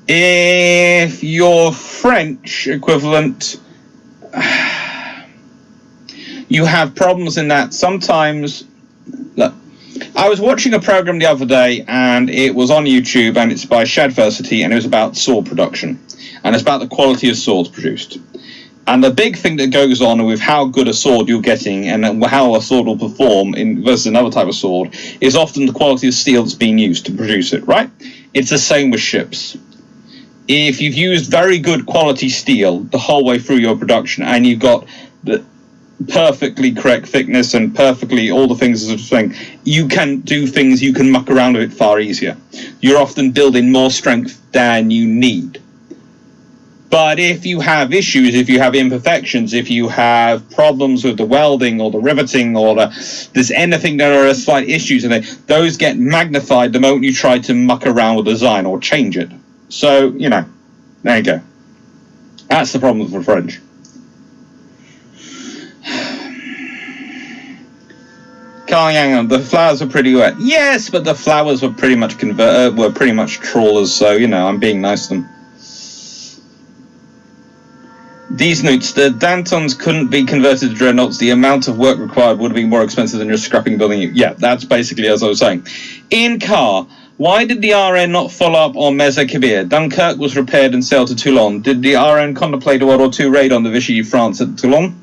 If your French equivalent, you have problems in that sometimes. Look, I was watching a program the other day, and it was on YouTube, and it's by Shadversity, and it was about sword production, and it's about the quality of swords produced. And the big thing that goes on with how good a sword you're getting and how a sword will perform versus another type of sword is often the quality of steel that's being used to produce it, right? It's the same with ships. if you've used very good quality steel the whole way through your production, and you've got the perfectly correct thickness and perfectly all the things sort of thing, you can do things, you can muck around with it far easier. You're often building more strength than you need. But if you have issues, if you have imperfections, if you have problems with the welding or the riveting or there's anything, there are slight issues in it, those get magnified the moment you try to muck around with the design or change it. So, you know, there you go. That's the problem with the French. Carl Yang, the flowers are pretty wet. Yes, but the flowers were pretty much trawlers, so, you know, I'm being nice to them. These notes, the Dantons couldn't be converted to dreadnoughts. The amount of work required would have been more expensive than just scrapping building it. Yeah, that's basically as I was saying. In Car, why did the RN not follow up on Meza Kabir? Dunkirk was repaired and sailed to Toulon. Did the RN contemplate a World War II raid on the Vichy France at Toulon?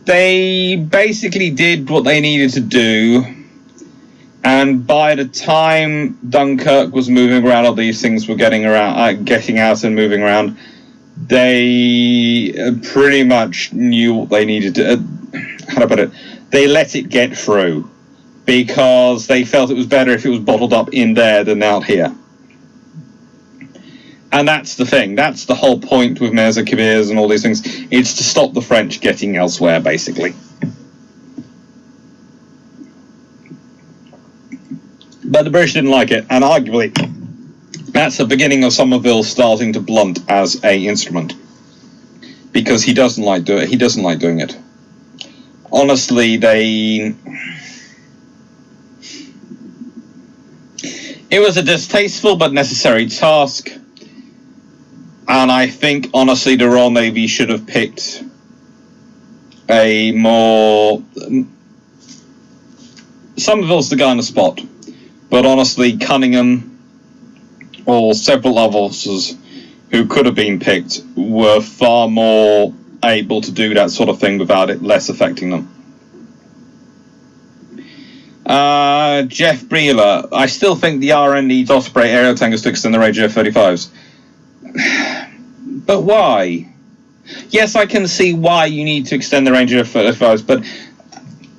They basically did what they needed to do. And by the time Dunkirk was moving around, all these things were getting out and moving around, they pretty much knew what they needed to. How to put it? They let it get through because they felt it was better if it was bottled up in there than out here. And that's the thing. That's the whole point with Meza Kabirs and all these things. It's to stop the French getting elsewhere, basically. But the British didn't like it, and arguably that's the beginning of Somerville starting to blunt as a instrument, because he doesn't like doing it. Honestly, it was a distasteful but necessary task, and I think honestly the Royal Navy should have picked a more. Somerville's the guy on the spot. But honestly, Cunningham or several other officers who could have been picked were far more able to do that sort of thing without it less affecting them. Jeff Breeler, I still think the RN needs Osprey aerial tankers to extend the range of F-35s. But why? Yes, I can see why you need to extend the range of F-35s, but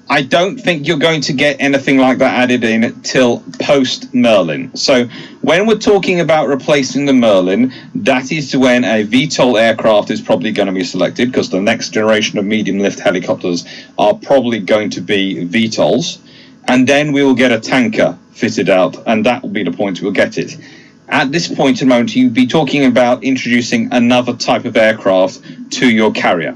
I don't think you're going to get anything like that added in till post-Merlin. So when we're talking about replacing the Merlin, that is when a VTOL aircraft is probably going to be selected, because the next generation of medium-lift helicopters are probably going to be VTOLs. And then we will get a tanker fitted out, and that will be the point we'll get it. At this point in the moment, you'd be talking about introducing another type of aircraft to your carrier.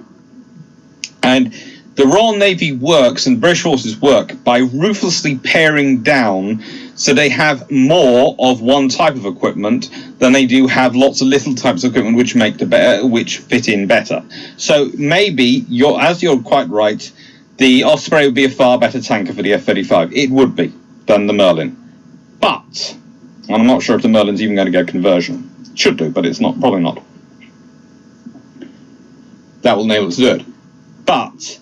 And the Royal Navy works and British forces work by ruthlessly paring down so they have more of one type of equipment than they do have lots of little types of equipment which fit in better. So maybe, as you're quite right, the Osprey would be a far better tanker for the F-35. It would be, than the Merlin. But, I'm not sure if the Merlin's even going to get conversion. It should do, but it's not, probably not. That will enable it to do it. But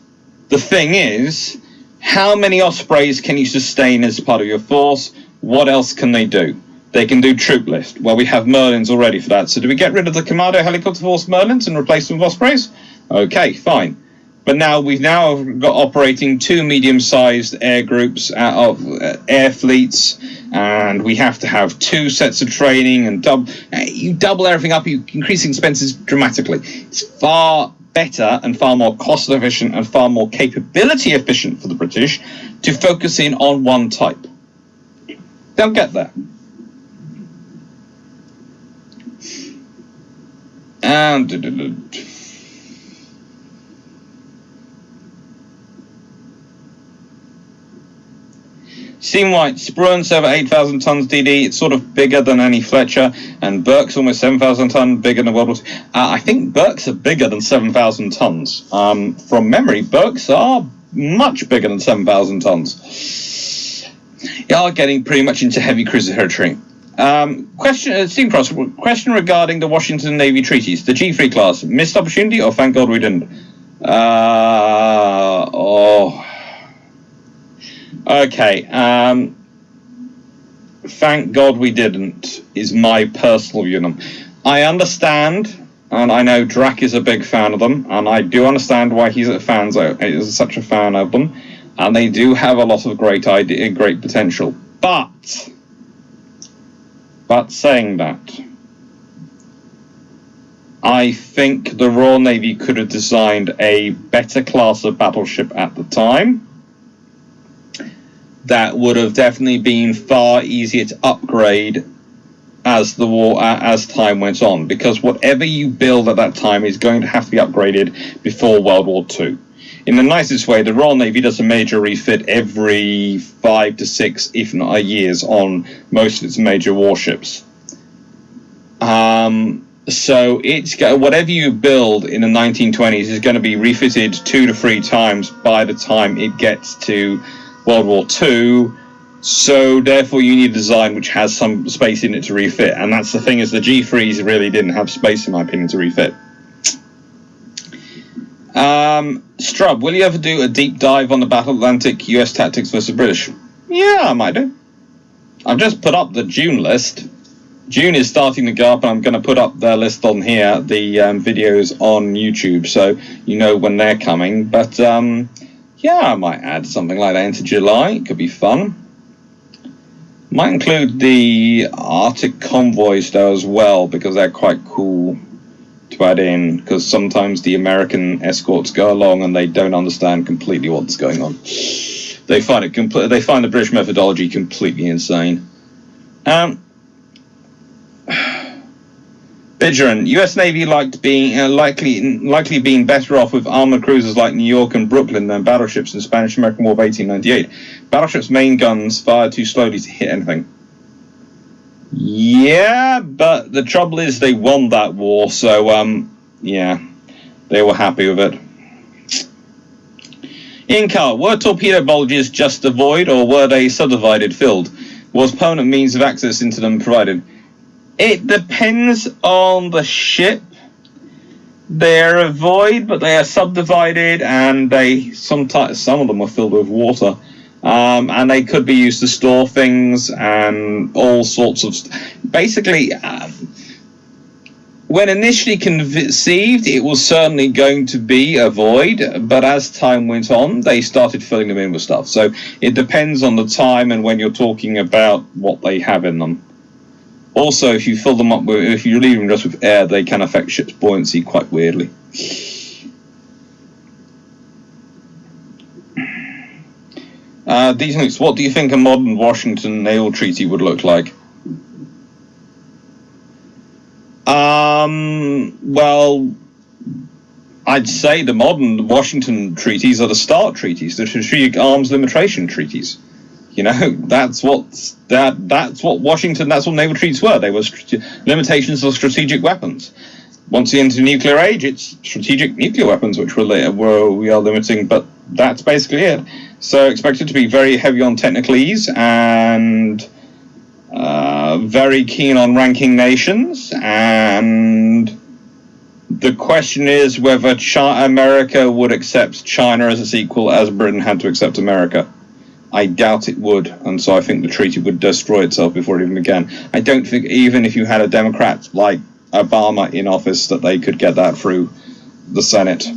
the thing is, how many Ospreys can you sustain as part of your force? What else can they do? They can do troop lift. Well, we have Merlins already for that. So do we get rid of the Commando Helicopter Force Merlins and replace them with Ospreys? Okay, fine. But now we've got operating two medium-sized air groups out of air fleets, and we have to have two sets of training, and you double everything up, you increase expenses dramatically. It's far better and far more cost efficient and far more capability efficient for the British to focus in on one type. They'll get there. And Steam White, Spruance over 8,000 tons DD, it's sort of bigger than any Fletcher, and Burke's almost 7,000 ton, bigger than World War II. I think Burke's are bigger than 7,000 tons. From memory, Burke's are much bigger than 7,000 tons. You are getting pretty much into heavy cruiser territory. Steam Cross, question regarding the Washington Navy treaties. The G3 class, missed opportunity, or thank God we didn't? Okay. Thank God we didn't, is my personal view on them. I understand, and I know Drac is a big fan of them, and I do understand why he's such a fan of them, and they do have a lot of great potential. But saying that, I think the Royal Navy could have designed a better class of battleship at the time. That would have definitely been far easier to upgrade as time went on, because whatever you build at that time is going to have to be upgraded before World War II. In the nicest way, the Royal Navy does a major refit every 5 to 6, if not years, on most of its major warships. So whatever you build in the 1920s is going to be refitted 2 to 3 times by the time it gets to World War II, so therefore you need a design which has some space in it to refit, and that's the thing, is the G3s really didn't have space, in my opinion, to refit. Strub, will you ever do a deep dive on the Battle Atlantic US tactics versus British? Yeah, I might do. I've just put up the June list. June is starting to go up, and I'm going to put up their list on here, the videos on YouTube, so you know when they're coming, but yeah, I might add something like that into July. It could be fun. Might include the Arctic convoys though as well, because they're quite cool to add in, because sometimes the American escorts go along and they don't understand completely what's going on. They find the British methodology completely insane. Bidgeron, U.S. Navy likely being better off with armored cruisers like New York and Brooklyn than battleships in the Spanish-American War of 1898. Battleships' main guns fired too slowly to hit anything. Yeah, but the trouble is they won that war, so yeah, they were happy with it. Ian, were torpedo bulges just a void, or were they subdivided, filled? Was permanent means of access into them provided? It depends on the ship. They're a void, but they are subdivided, and some of them are filled with water, and they could be used to store things and all sorts of. Basically, when initially conceived, it was certainly going to be a void, but as time went on, they started filling them in with stuff. So it depends on the time and when you're talking about what they have in them. Also, if you fill them up if you leave them just with air, they can affect ship's buoyancy quite weirdly. These, what do you think a modern Washington naval treaty would look like? Well, I'd say the modern Washington treaties are the START treaties, the Strategic Arms Limitation treaties. You know, that's what Washington, that's what naval treaties were. They were limitations of strategic weapons. Once you enter the nuclear age, it's strategic nuclear weapons which we are limiting, but that's basically it. So expected to be very heavy on technicalese and very keen on ranking nations, and the question is whether America would accept China as its equal as Britain had to accept America. I doubt it would, and so I think the treaty would destroy itself before it even began. I don't think even if you had a Democrat like Obama in office that they could get that through the Senate.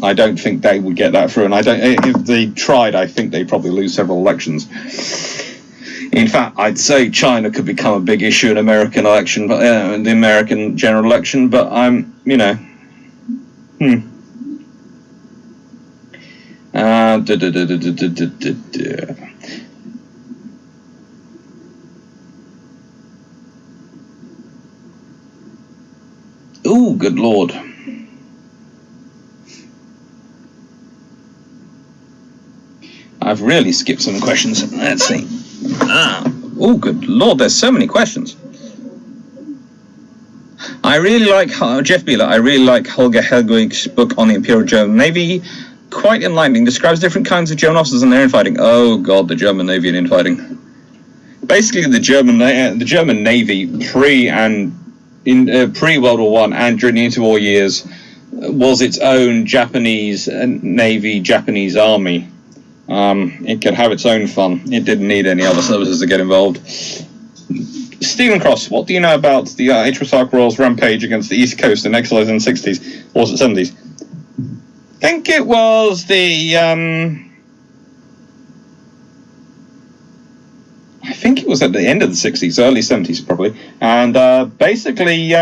I don't think they would get that through, and if they tried, I think they'd probably lose several elections. In fact, I'd say China could become a big issue in American election, but the American general election. But Ooh, good lord. I've really skipped some questions. Let's see. Oh, good lord, there's so many questions. I really like Jeff Beeler. I really like Holger Helgwig's book on the Imperial German Navy. Quite enlightening. Describes different kinds of German officers and their infighting. Oh god, the German Navy and infighting. Basically, the German Navy pre-World War I and during the interwar years was its own Japanese Navy, Japanese Army. It could have its own fun. It didn't need any other services to get involved. Stephen Cross, what do you know about the HMS Ark Royal's rampage against the East Coast in Exercise in the 60s, or was it 70s? I think it was the, I think it was at the end of the 60s, early 70s probably, and basically,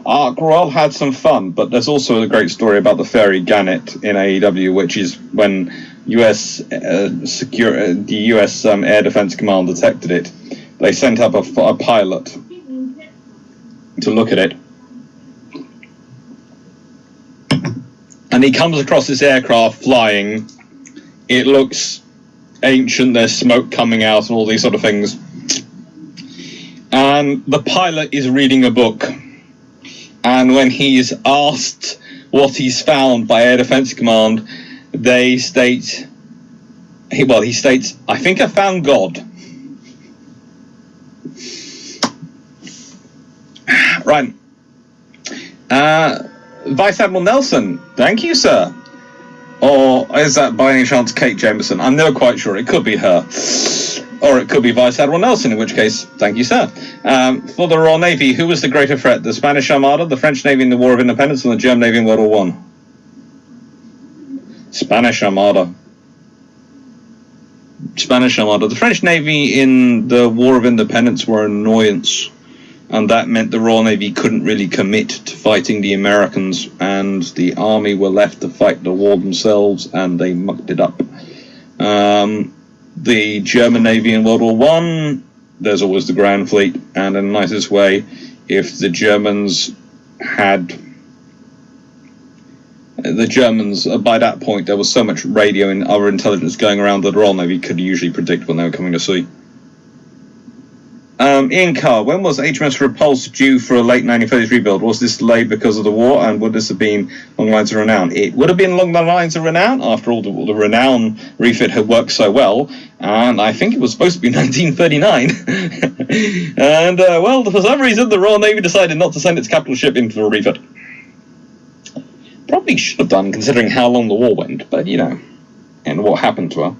Ark Royal had some fun, but there's also a great story about the Fairy Gannet in AEW, which is when the US Air Defense Command detected it. They sent up a pilot to look at it, and he comes across this aircraft flying. It looks ancient. There's smoke coming out and all these sort of things. And the pilot is reading a book. And when he's asked what he's found by Air Defense Command, he states, I think I found God. Right. Vice Admiral Nelson, thank you, sir. Or is that by any chance Kate Jameson? I'm never quite sure. It could be her. Or it could be Vice Admiral Nelson, in which case, thank you, sir. For the Royal Navy, who was the greater threat? The Spanish Armada, the French Navy in the War of Independence, and the German Navy in World War One? Spanish Armada. Spanish Armada. The French Navy in the War of Independence were an annoyance, and that meant the Royal Navy couldn't really commit to fighting the Americans, and the Army were left to fight the war themselves, and they mucked it up. The German Navy in World War One, there's always the Grand Fleet, and in the nicest way, if the Germans by that point, there was so much radio and other intelligence going around that the Royal Navy could usually predict when they were coming to sea. Ian Carr, when was HMS Repulse due for a late 1930s rebuild? Was this delayed because of the war, and would this have been along the lines of Renown? It would have been along the lines of Renown. After all, the Renown refit had worked so well, and I think it was supposed to be 1939. And, well, for some reason, the Royal Navy decided not to send its capital ship in for a refit. Probably should have done, considering how long the war went, but, you know, and what happened to her.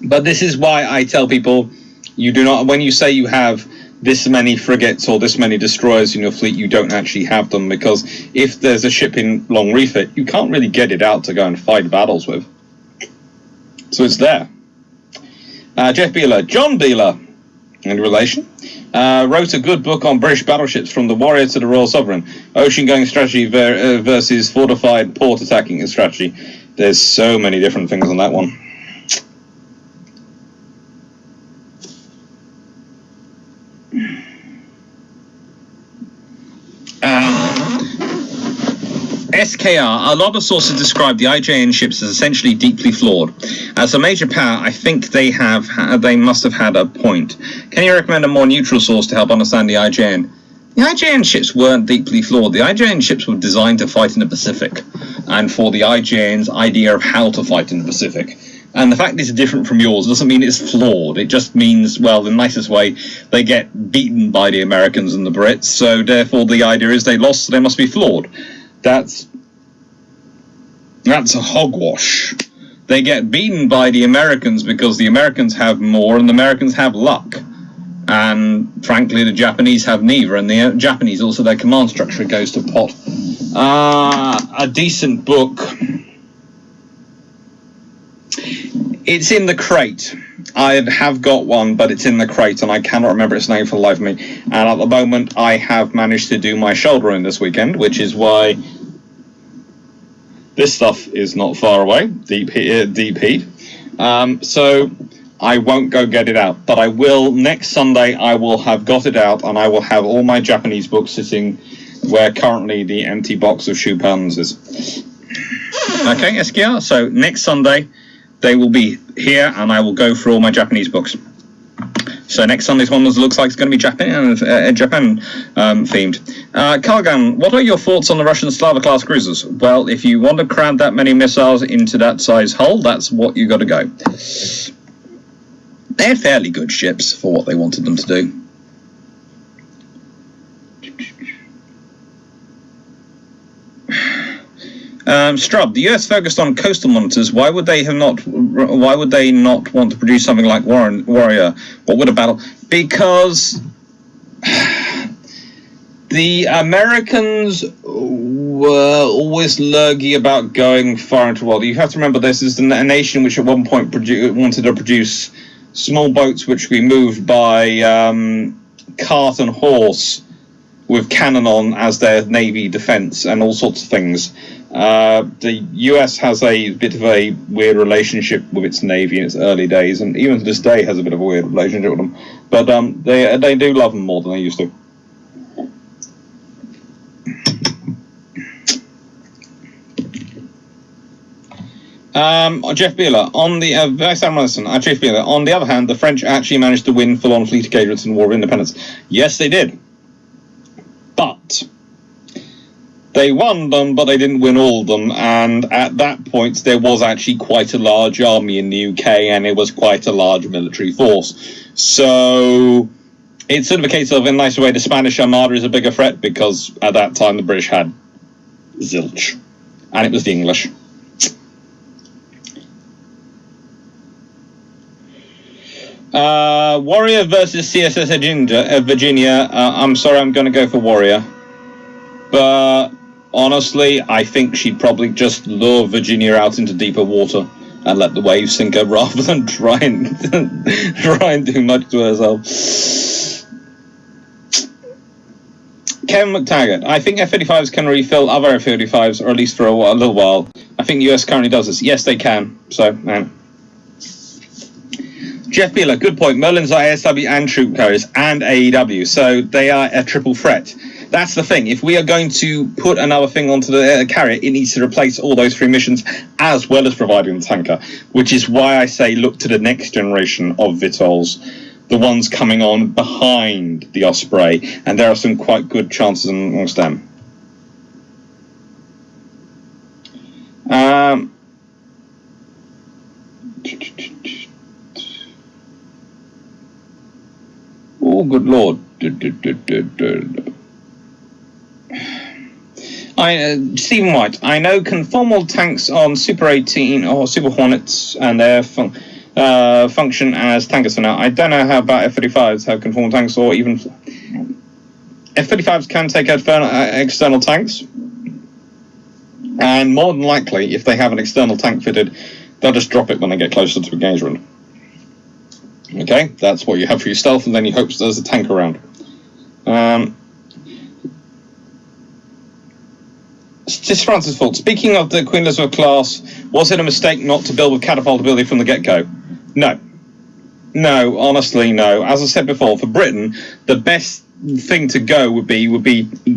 But this is why I tell people, you do not, when you say you have this many frigates or this many destroyers in your fleet, you don't actually have them, because if there's a ship in long refit, you can't really get it out to go and fight battles with. So it's there. Jeff Beeler, John Beeler, in relation, wrote a good book on British battleships from the Warrior to the Royal Sovereign, ocean-going strategy versus fortified port attacking strategy. There's so many different things on that one. SKR, a lot of sources describe the IJN ships as essentially deeply flawed. As a major power, I think they must have had a point. Can you recommend a more neutral source to help understand the IJN? The IJN ships weren't deeply flawed. The IJN ships were designed to fight in the Pacific, and for the IJN's idea of how to fight in the Pacific. And the fact it's different from yours doesn't mean it's flawed. It just means, well, in the nicest way, they get beaten by the Americans and the Brits, so therefore the idea is they lost, so they must be flawed. That's a hogwash. They get beaten by the Americans because the Americans have more and the Americans have luck. And frankly, the Japanese have neither, and the Japanese also, their command structure goes to pot. A decent book. It's in the crate. I have got one, but it's in the crate, and I cannot remember its name for the life of me. And at the moment, I have managed to do my shouldering this weekend, which is why this stuff is not far away, deep heat. So I won't go get it out, but I will next Sunday. I will have got it out, and I will have all my Japanese books sitting where currently the empty box of Chopin's is. Okay, SKR. So next Sunday, they will be here, and I will go through all my Japanese books. So next Sunday's one looks like it's going to be Japan themed. Kargan, what are your thoughts on the Russian Slava-class cruisers? Well, if you want to cram that many missiles into that size hull, that's what you got to go. They're fairly good ships for what they wanted them to do. Strub, the US focused on coastal monitors. Why would they not want to produce something like Warrior? What would a battle? Because the Americans were always lurgy about going far into the world. You have to remember, this is a nation which at one point wanted to produce small boats which could be moved by cart and horse with cannon on as their navy defense and all sorts of things. The US has a bit of a weird relationship with its navy in its early days, and even to this day has a bit of a weird relationship with them. But they do love them more than they used to. Jeff Beeler, on the Jeff Beeler, on the other hand, the French actually managed to win full-on fleet engagements in the War of Independence. Yes, they did. But they won them, but they didn't win all of them, and at that point there was actually quite a large army in the UK, and it was quite a large military force. So it's sort of a case of, in a nice way, the Spanish Armada is a bigger threat, because at that time the British had zilch, and it was the English. Warrior versus CSS Virginia. I'm sorry, I'm going to go for Warrior. But honestly, I think she'd probably just lure Virginia out into deeper water and let the waves sink her rather than try and do much to herself. Kevin McTaggart. I think F-35s can refill other F-35s, or at least for a little while. I think the US currently does this. Yes, they can. So, Jeff Beeler, good point. Merlins are ASW and troop carriers and AEW, so they are a triple threat. That's the thing. If we are going to put another thing onto the carrier, it needs to replace all those 3 missions as well as providing the tanker, which is why I say look to the next generation of VTOLs, the ones coming on behind the Osprey, and there are some quite good chances amongst them. Oh, good lord. Stephen White, I know conformal tanks on Super 18 or Super Hornets and their function as tankers for now. I don't know how about F-35s have conformal tanks, or even F-35s can take external tanks, and more than likely, if they have an external tank fitted, they'll just drop it when they get closer to engagement. Okay, that's what you have for your stealth, and then you hope there's a tank around. It's Francis' fault. Speaking of the Queen Elizabeth class, was it a mistake not to build with catapultability from the get-go? No. No, honestly, no. As I said before, for Britain, the best thing to go would be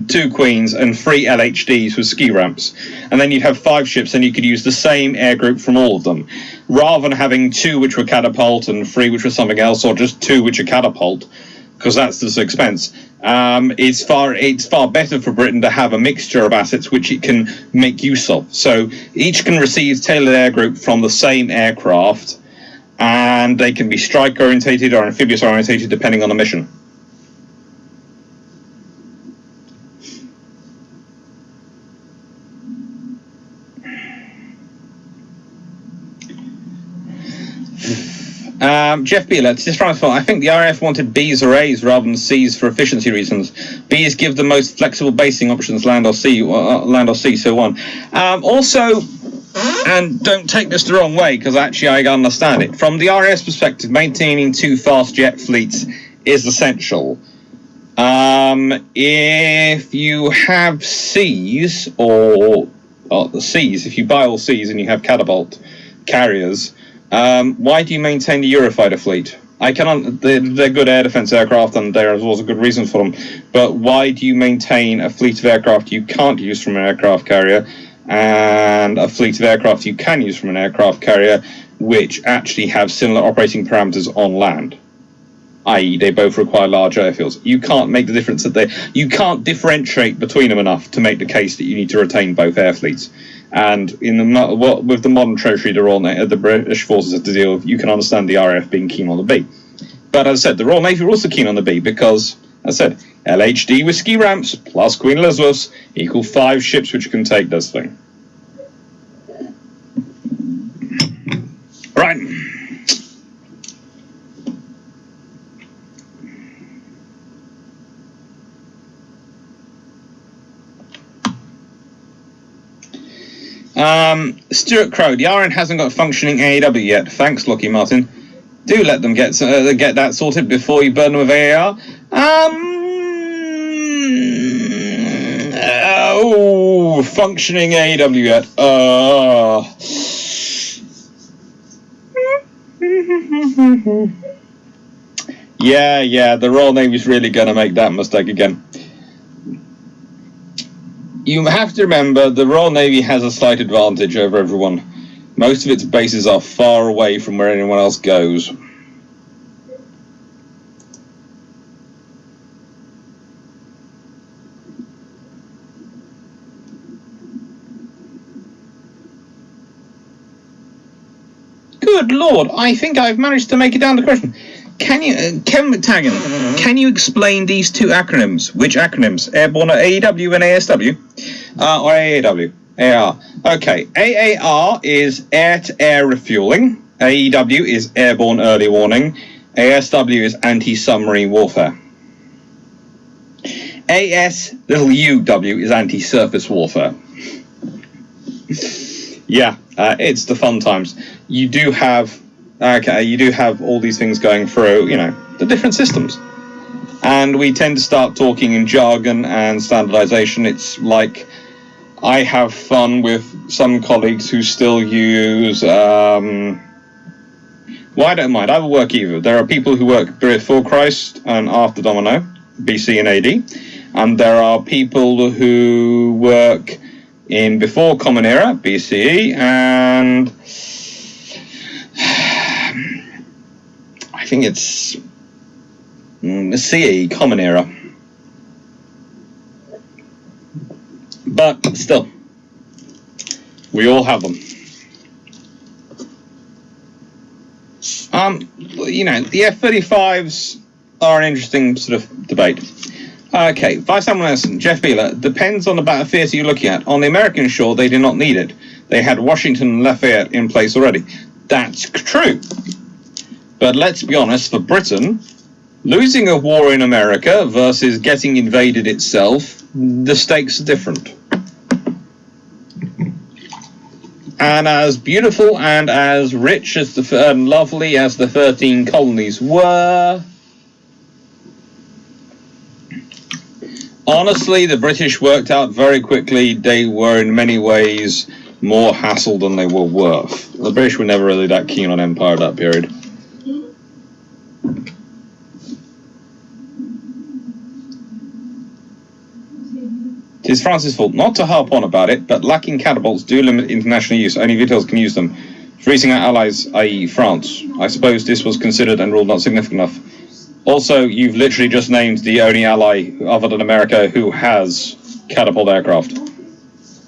2 Queens and 3 LHDs with ski ramps, and then you'd have 5 ships, and you could use the same air group from all of them, rather than having 2 which were catapult and 3 which were something else, or just 2 which are catapult, because that's the expense. It's far better for Britain to have a mixture of assets which it can make use of. So each can receive tailored air group from the same aircraft, and they can be strike orientated or amphibious orientated depending on the mission. Jeff Beeler, just trying to follow. I think the RAF wanted Bs or As rather than Cs for efficiency reasons. Bs give the most flexible basing options, land or sea, so on. Also, and don't take this the wrong way, because actually I understand it. From the RAF's perspective, maintaining 2 fast jet fleets is essential. If you have Cs, or the Cs, if you buy all Cs and you have catapult carriers, why do you maintain the Eurofighter fleet? They're good air defense aircraft, and there is also good reasons for them. But why do you maintain a fleet of aircraft you can't use from an aircraft carrier, and a fleet of aircraft you can use from an aircraft carrier, which actually have similar operating parameters on land? I.e., they both require large airfields. You can't make the difference you can't differentiate between them enough to make the case that you need to retain both air fleets. And with the modern treasury the British forces have to deal with, you can understand the RAF being keen on the B. But as I said, the Royal Navy are also keen on the B because, as I said, LHD with ski ramps plus Queen Elizabeth's equal 5 ships which can take this thing. right. Stuart Crow, the RN hasn't got functioning AAW yet. Thanks, Lockie Martin. Do let them get that sorted before you burn them with AAR. Functioning AAW yet. Yeah, the Royal Navy's really going to make that mistake again. You have to remember, the Royal Navy has a slight advantage over everyone. Most of its bases are far away from where anyone else goes. Good Lord, I think I've managed to make it down to the question. Can you, Ken McTaggart, can you explain these two acronyms? Which acronyms? Airborne AEW and ASW? Or AAW? AR. Okay, AAR is air-to-air refueling. AEW is airborne early warning. ASW is anti-submarine warfare. ASUW is anti-surface warfare. Yeah, it's the fun times. You do have all these things going through, the different systems. And we tend to start talking in jargon and standardization. It's like I have fun with some colleagues who still use, well, I don't mind, I will work either. There are people who work before Christ and after Domino, BC and AD, and there are people who work in before Common Era, BCE, and I think it's the CE, Common Era. But still, we all have them. The F-35s are an interesting sort of debate. Okay, Vice Admiral Nelson, Jeff Beeler, depends on the battle theatre you're looking at. On the American shore, they did not need it. They had Washington and Lafayette in place already. That's true. But let's be honest, for Britain, losing a war in America versus getting invaded itself, the stakes are different. And as beautiful and as rich as and lovely as the 13 colonies were, honestly, the British worked out very quickly they were in many ways more hassle than they were worth. The British were never really that keen on empire at that period. It is France's fault not to harp on about it, but lacking catapults do limit international use. Only Vitals can use them, freezing our allies, i.e. France. I suppose this was considered and ruled not significant enough. Also, you've literally just named the only ally other than America who has catapult aircraft.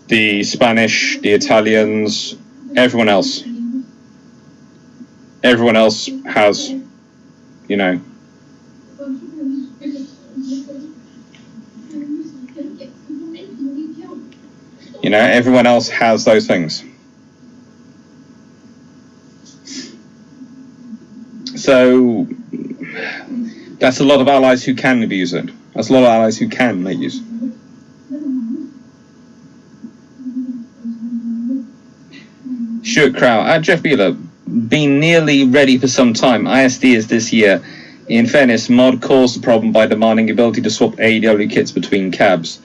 The Spanish, the Italians, everyone else. Everyone else has, everyone else has those things. So that's a lot of allies who can abuse it. That's a lot of allies who can make use. Stuart Crow, Jeff Beeler, been nearly ready for some time. ISD is this year. In fairness, mod caused the problem by demanding the ability to swap AEW kits between cabs.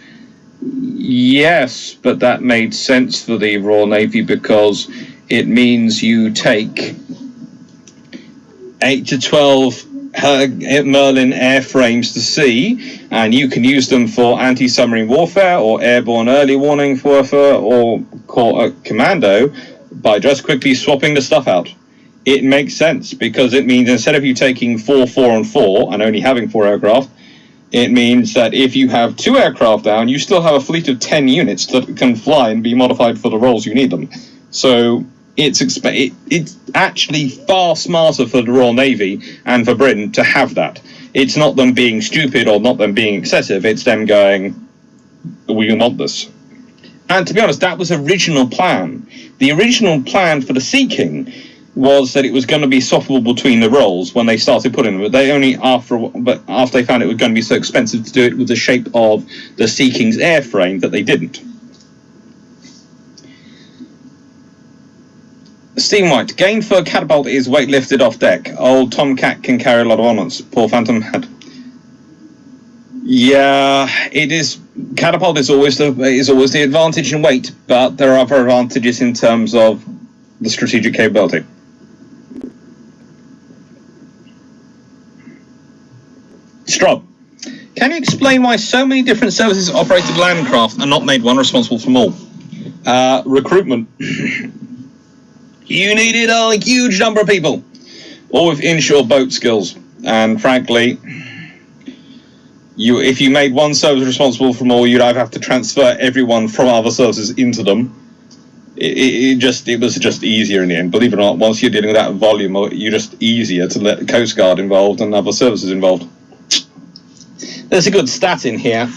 Yes, but that made sense for the Royal Navy because it means you take 8 to 12 Merlin airframes to sea, and you can use them for anti-submarine warfare or airborne early warning warfare or commando by just quickly swapping the stuff out. It makes sense because it means instead of you taking 4, 4, and 4 and only having 4 aircraft, it means that if you have 2 aircraft down, you still have a fleet of 10 units that can fly and be modified for the roles you need them. So it's actually far smarter for the Royal Navy and for Britain to have that. It's not them being stupid or not them being excessive, it's them going, we want this. And to be honest, that was the original plan. The original plan for the Sea King was that it was going to be swappable between the roles when they started putting them, but they only after they found it was going to be so expensive to do it with the shape of the Sea King's airframe that they didn't. Steam White, gain for catapult is weight lifted off deck. Old Tomcat can carry a lot of ordnance. Poor Phantom had. Yeah, it is. Catapult is always the advantage in weight, but there are other advantages in terms of the strategic capability. Strob, can you explain why so many different services operated landcraft are not made one responsible for them all? Recruitment. You needed a huge number of people, all with inshore boat skills, and frankly, if you made one service responsible for them all, you'd either have to transfer everyone from other services into them. It was just easier in the end. Believe it or not, once you're dealing with that volume, you're just easier to let the Coast Guard involved and other services involved. There's a good stat in here.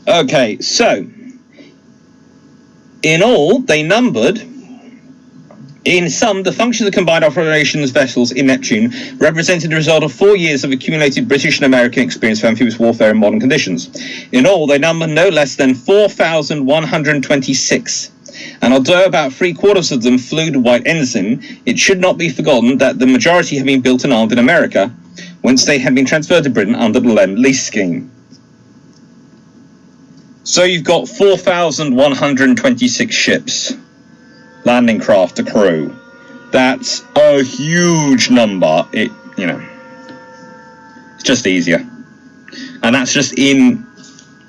Okay, so in all, they numbered. In sum, the function of the combined operations vessels in Neptune represented the result of 4 years of accumulated British and American experience for amphibious warfare in modern conditions. In all, they numbered no less than 4,126. And although about 3/4 of them flew the White Ensign, it should not be forgotten that the majority had been built and armed in America, whence they had been transferred to Britain under the Lend-Lease scheme. So you've got 4,126 ships, landing craft, a crew. That's a huge number. It's just easier. And that's just in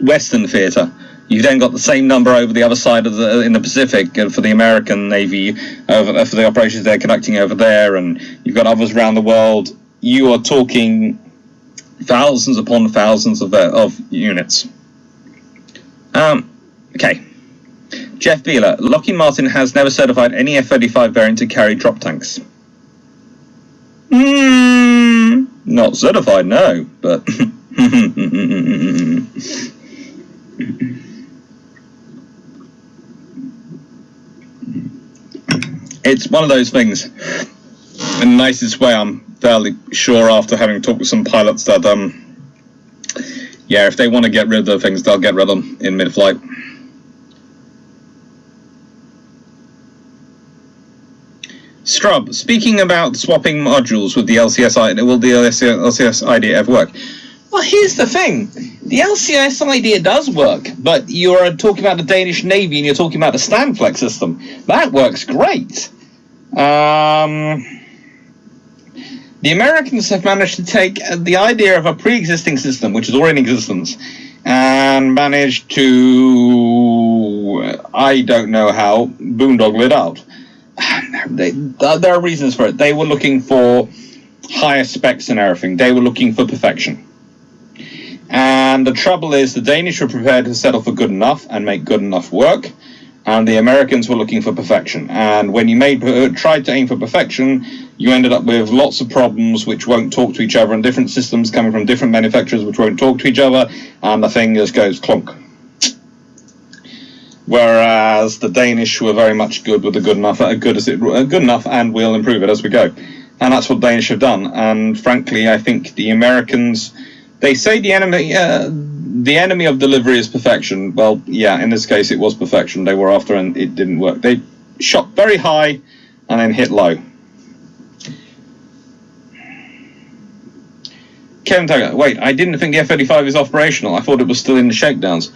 Western theatre. You've then got the same number over the other side of in the Pacific for the American Navy, for the operations they're conducting over there, and you've got others around the world. You are talking thousands upon thousands of units. Okay. Jeff Beeler, Lockheed Martin has never certified any F-35 variant to carry drop tanks. Not certified, no, but... It's one of those things. In the nicest way, I'm fairly sure after having talked with some pilots that, yeah, if they want to get rid of the things, they'll get rid of them in mid-flight. Strub, speaking about swapping modules with the LCS idea, will the LCS idea ever work? Well, here's the thing. The LCS idea does work, but you're talking about the Danish Navy and you're talking about the Standflex system. That works great. The Americans have managed to take the idea of a pre-existing system, which is already in existence, and managed to, I don't know how, boondoggle it out. There are reasons for it. They were looking for higher specs and everything. They were looking for perfection. And the trouble is, the Danish were prepared to settle for good enough and make good enough work, and the Americans were looking for perfection. And when you tried to aim for perfection, you ended up with lots of problems which won't talk to each other, and different systems coming from different manufacturers which won't talk to each other, and the thing just goes clunk. Whereas the Danish were very much good with the good enough and we'll improve it as we go. And that's what the Danish have done. And frankly, I think the Americans, they say the enemy of delivery is perfection. Well, yeah, in this case it was perfection they were after, and it didn't work. They shot very high and then hit low. Kevin Tugger, wait, I didn't think the F-35 is operational. I thought it was still in the shakedowns.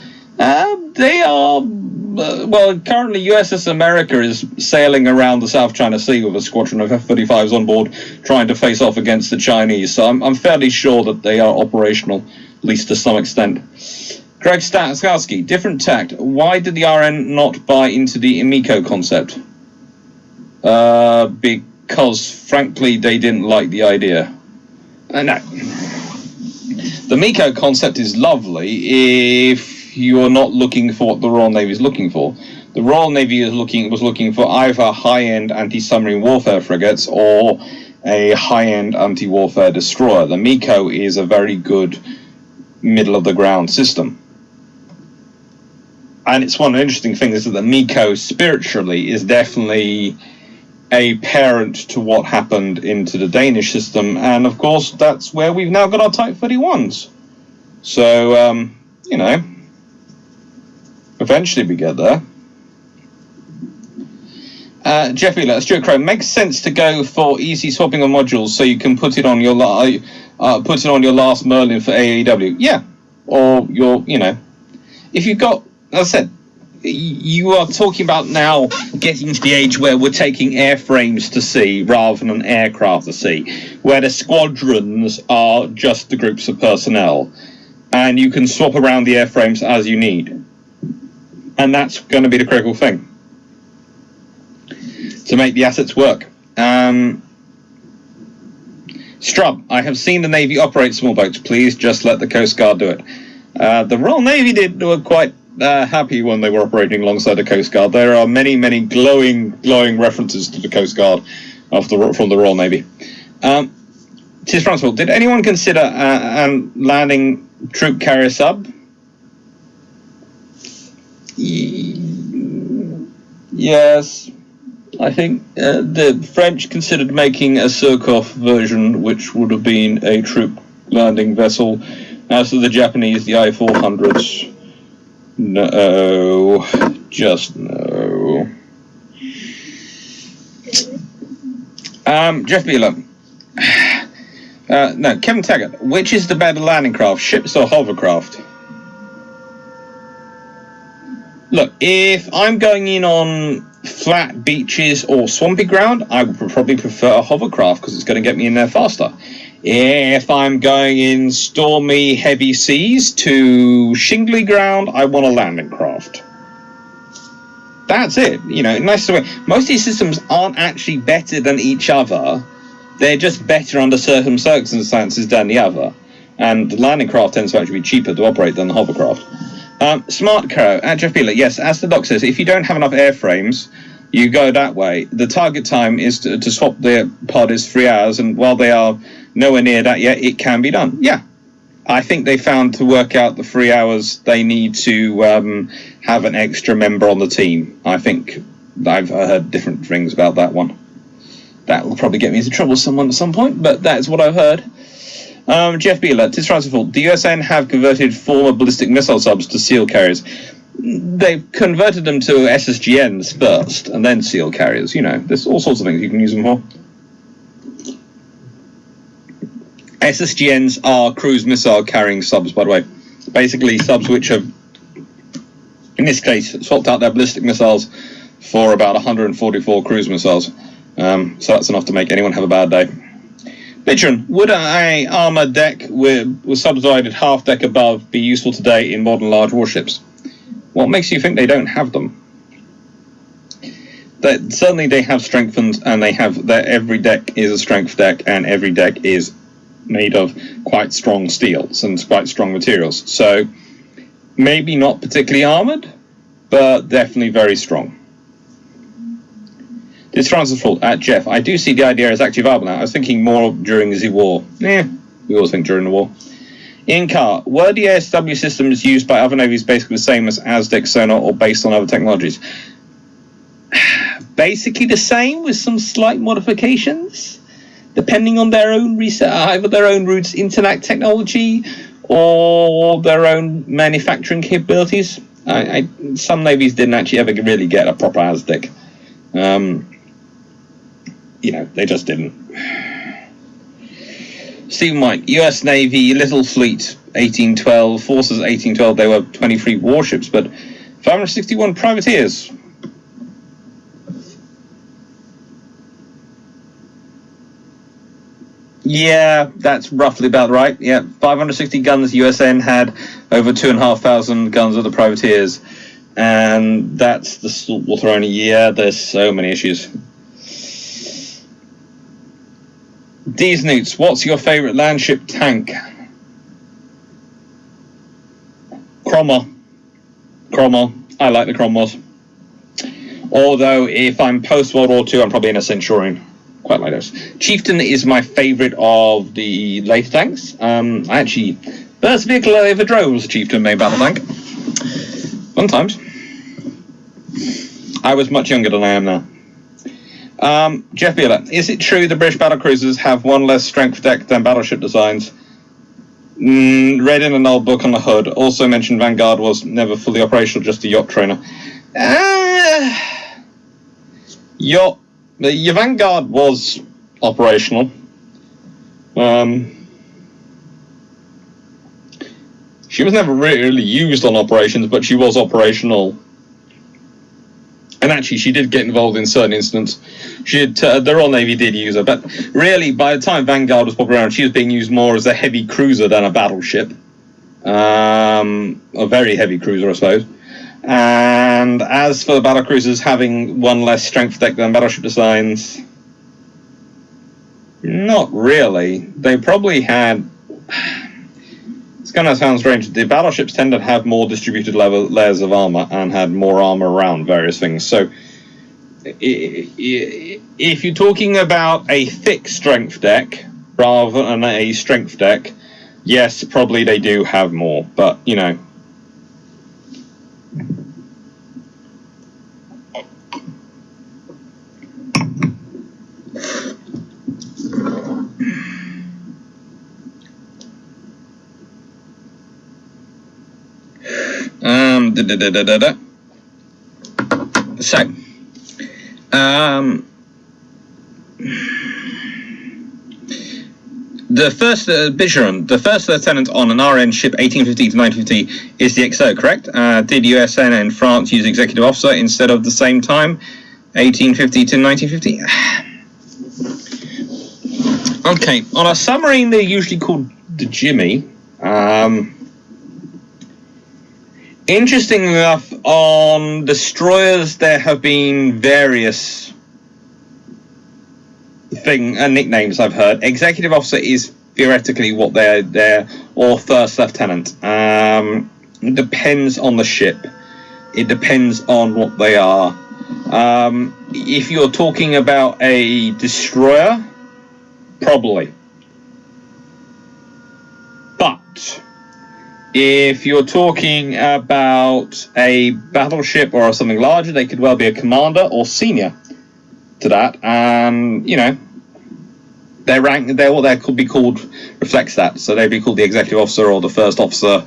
They are... well, currently USS America is sailing around the South China Sea with a squadron of F-35s on board trying to face off against the Chinese, so I'm fairly sure that they are operational, at least to some extent. Greg Staskowski, different tact. Why did the RN not buy into the MECO concept? Because, frankly, they didn't like the idea. No. The MECO concept is lovely if you're not looking for what the Royal Navy is looking for. The Royal Navy was looking for either high-end anti-submarine warfare frigates or a high-end anti-warfare destroyer. The MECO is a very good middle-of-the-ground system. and it's one interesting thing is that the Miko spiritually is definitely a parent to what happened into the Danish system, and of course that's where we've now got our Type 31s. So, you know, eventually we get there. Jeff Wheeler, Stuart Crow, makes sense to go for easy swapping of modules so you can put it on your last Merlin for AEW. Yeah, or your, you know, if you've got, as I said, you are talking about now getting to the age where we're taking airframes to sea rather than aircraft to sea, where the squadrons are just the groups of personnel, and you can swap around the airframes as you need, and that's going to be the critical thing to make the assets work. Strub, I have seen the Navy operate small boats. Please just let the Coast Guard do it. The Royal Navy were quite happy when they were operating alongside the Coast Guard. There are many, many glowing references to the Coast Guard from the Royal Navy. Tis Francisville, did anyone consider landing troop carrier sub? Yes. I think the French considered making a Surkoff version, which would have been a troop landing vessel. As for the Japanese, the I-400s, no, just no. Jeff Beeler. No, Kevin Taggart. Which is the better landing craft, ships or hovercraft? Look, if I'm going in on flat beaches or swampy ground, I would probably prefer a hovercraft because it's going to get me in there faster. If I'm going in stormy, heavy seas to shingly ground, I want a landing craft. That's it. You know, nice way. Most of these systems aren't actually better than each other. They're just better under certain circumstances than the other. And the landing craft tends to actually be cheaper to operate than the hovercraft. Smart Crow, Jeff Beeler, yes, as the doc says, if you don't have enough airframes, you go that way. The target time is to swap the pod is 3 hours, and while they are nowhere near that yet, it can be done. Yeah, I think they found to work out the 3 hours they need to have an extra member on the team. I think I've heard different things about that one. That will probably get me into trouble with someone at some point, but that's what I've heard. Jeff Beeler, tis fault. The USN have converted former ballistic missile subs to SEAL carriers. They've converted them to SSGNs first, and then SEAL carriers. You know, there's all sorts of things you can use them for. SSGNs are cruise missile carrying subs, by the way. Basically, subs which have, in this case, swapped out their ballistic missiles for about 144 cruise missiles. So that's enough to make anyone have a bad day. Bitchin, would a armor deck with subdivided half deck above be useful today in modern large warships? What makes you think they don't have them? Certainly they have strengthened, and they have that every deck is a strength deck, and every deck is made of quite strong steels and quite strong materials. So maybe not particularly armored, but definitely very strong. This Francis fault at Jeff. I do see the idea as actually viable now. I was thinking more during the war. We always think during the war. In car, were the ASW systems used by other navies basically the same as ASDEC sonar or based on other technologies? Basically the same with some slight modifications, depending on their own research, either their own routes internet technology or their own manufacturing capabilities. Some navies didn't actually ever really get a proper ASDEC. You know, they just didn't. Stephen White, US Navy, Little Fleet, 1812, Forces 1812, they were 23 warships, but 561 privateers. Yeah, that's roughly about right. Yeah, 560 guns. USN had over 2,500 guns of the privateers. And that's the saltwater only. Yeah, there's so many issues. D's Newts, what's your favourite landship tank? Cromwell. I like the Cromwells. Although, if I'm post-World War II, I'm probably in a Centurion. Quite like those. Chieftain is my favourite of the later tanks. Actually, first vehicle I ever drove was a Chieftain main battle tank. Fun times. I was much younger than I am now. Jeff Beeler, is it true the British battlecruisers have one less strength deck than battleship designs? Read in an old book on the hood. Also mentioned Vanguard was never fully operational, just a yacht trainer. Your Vanguard was operational. She was never really used on operations, but she was operational. And actually, she did get involved in certain incidents. The Royal Navy did use her, but really, by the time Vanguard was popular, she was being used more as a heavy cruiser than a battleship. A very heavy cruiser, I suppose. And as for the battlecruisers having one less strength deck than battleship designs, not really. They probably had... It's going to sound strange. The battleships tend to have more distributed layers of armor and had more armor around various things. So if you're talking about a thick strength deck rather than a strength deck, yes, probably they do have more. But, you know... So, the first Bicheron, the first lieutenant on an RN ship 1850 to 1950 is the XO, correct? Did USN and France use executive officer instead of the same time, 1850 to 1950? Okay, on a submarine they're usually called the Jimmy. Interestingly enough, on destroyers there have been various nicknames I've heard. Executive officer is theoretically what they're or first lieutenant. It depends on the ship. It depends on what they are. If you're talking about a destroyer, probably. But if you're talking about a battleship or something larger, they could well be a commander or senior to that, and you know, their rank, what they could be called reflects that. So they'd be called the executive officer or the first officer,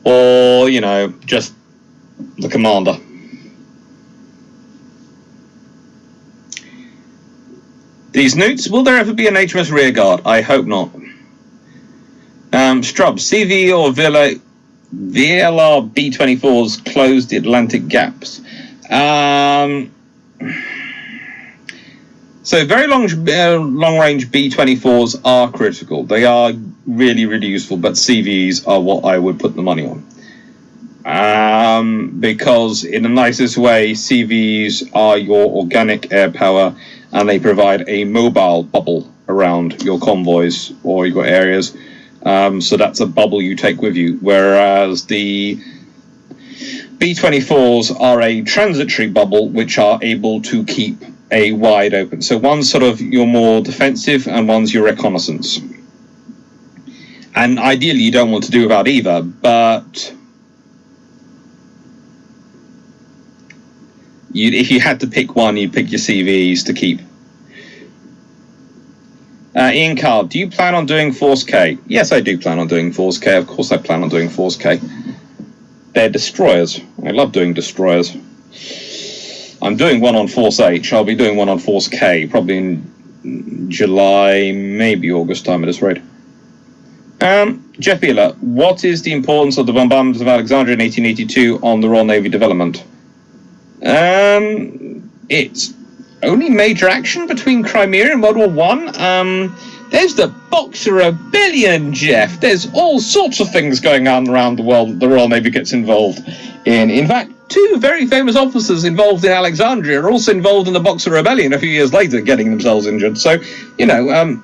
or you know, just the commander. These newts, will there ever be an HMS rearguard? I hope not. Strub, CV or VLR B-24s closed the Atlantic gaps. So very long-range B-24s are critical. They are really, really useful, but CVs are what I would put the money on. Because in the nicest way, CVs are your organic air power, and they provide a mobile bubble around your convoys or your areas. So that's a bubble you take with you, whereas the B-24s are a transitory bubble which are able to keep a wide open. So one's sort of your more defensive and one's your reconnaissance. And ideally you don't want to do without either, but if you had to pick one, you'd pick your CVs to keep. Ian Carl, do you plan on doing Force K? Yes, I do plan on doing Force K. Of course I plan on doing Force K. They're destroyers. I love doing destroyers. I'm doing one on Force H. I'll be doing one on Force K, probably in July, maybe August time at this rate. Jeff Beeler, what is the importance of the bombardment of Alexandria in 1882 on the Royal Navy development? It's only major action between Crimea and World War One. There's the Boxer Rebellion, Jeff. There's all sorts of things going on around the world the Royal Navy gets involved in. In fact, two very famous officers involved in Alexandria are also involved in the Boxer Rebellion a few years later, getting themselves injured. So, you know,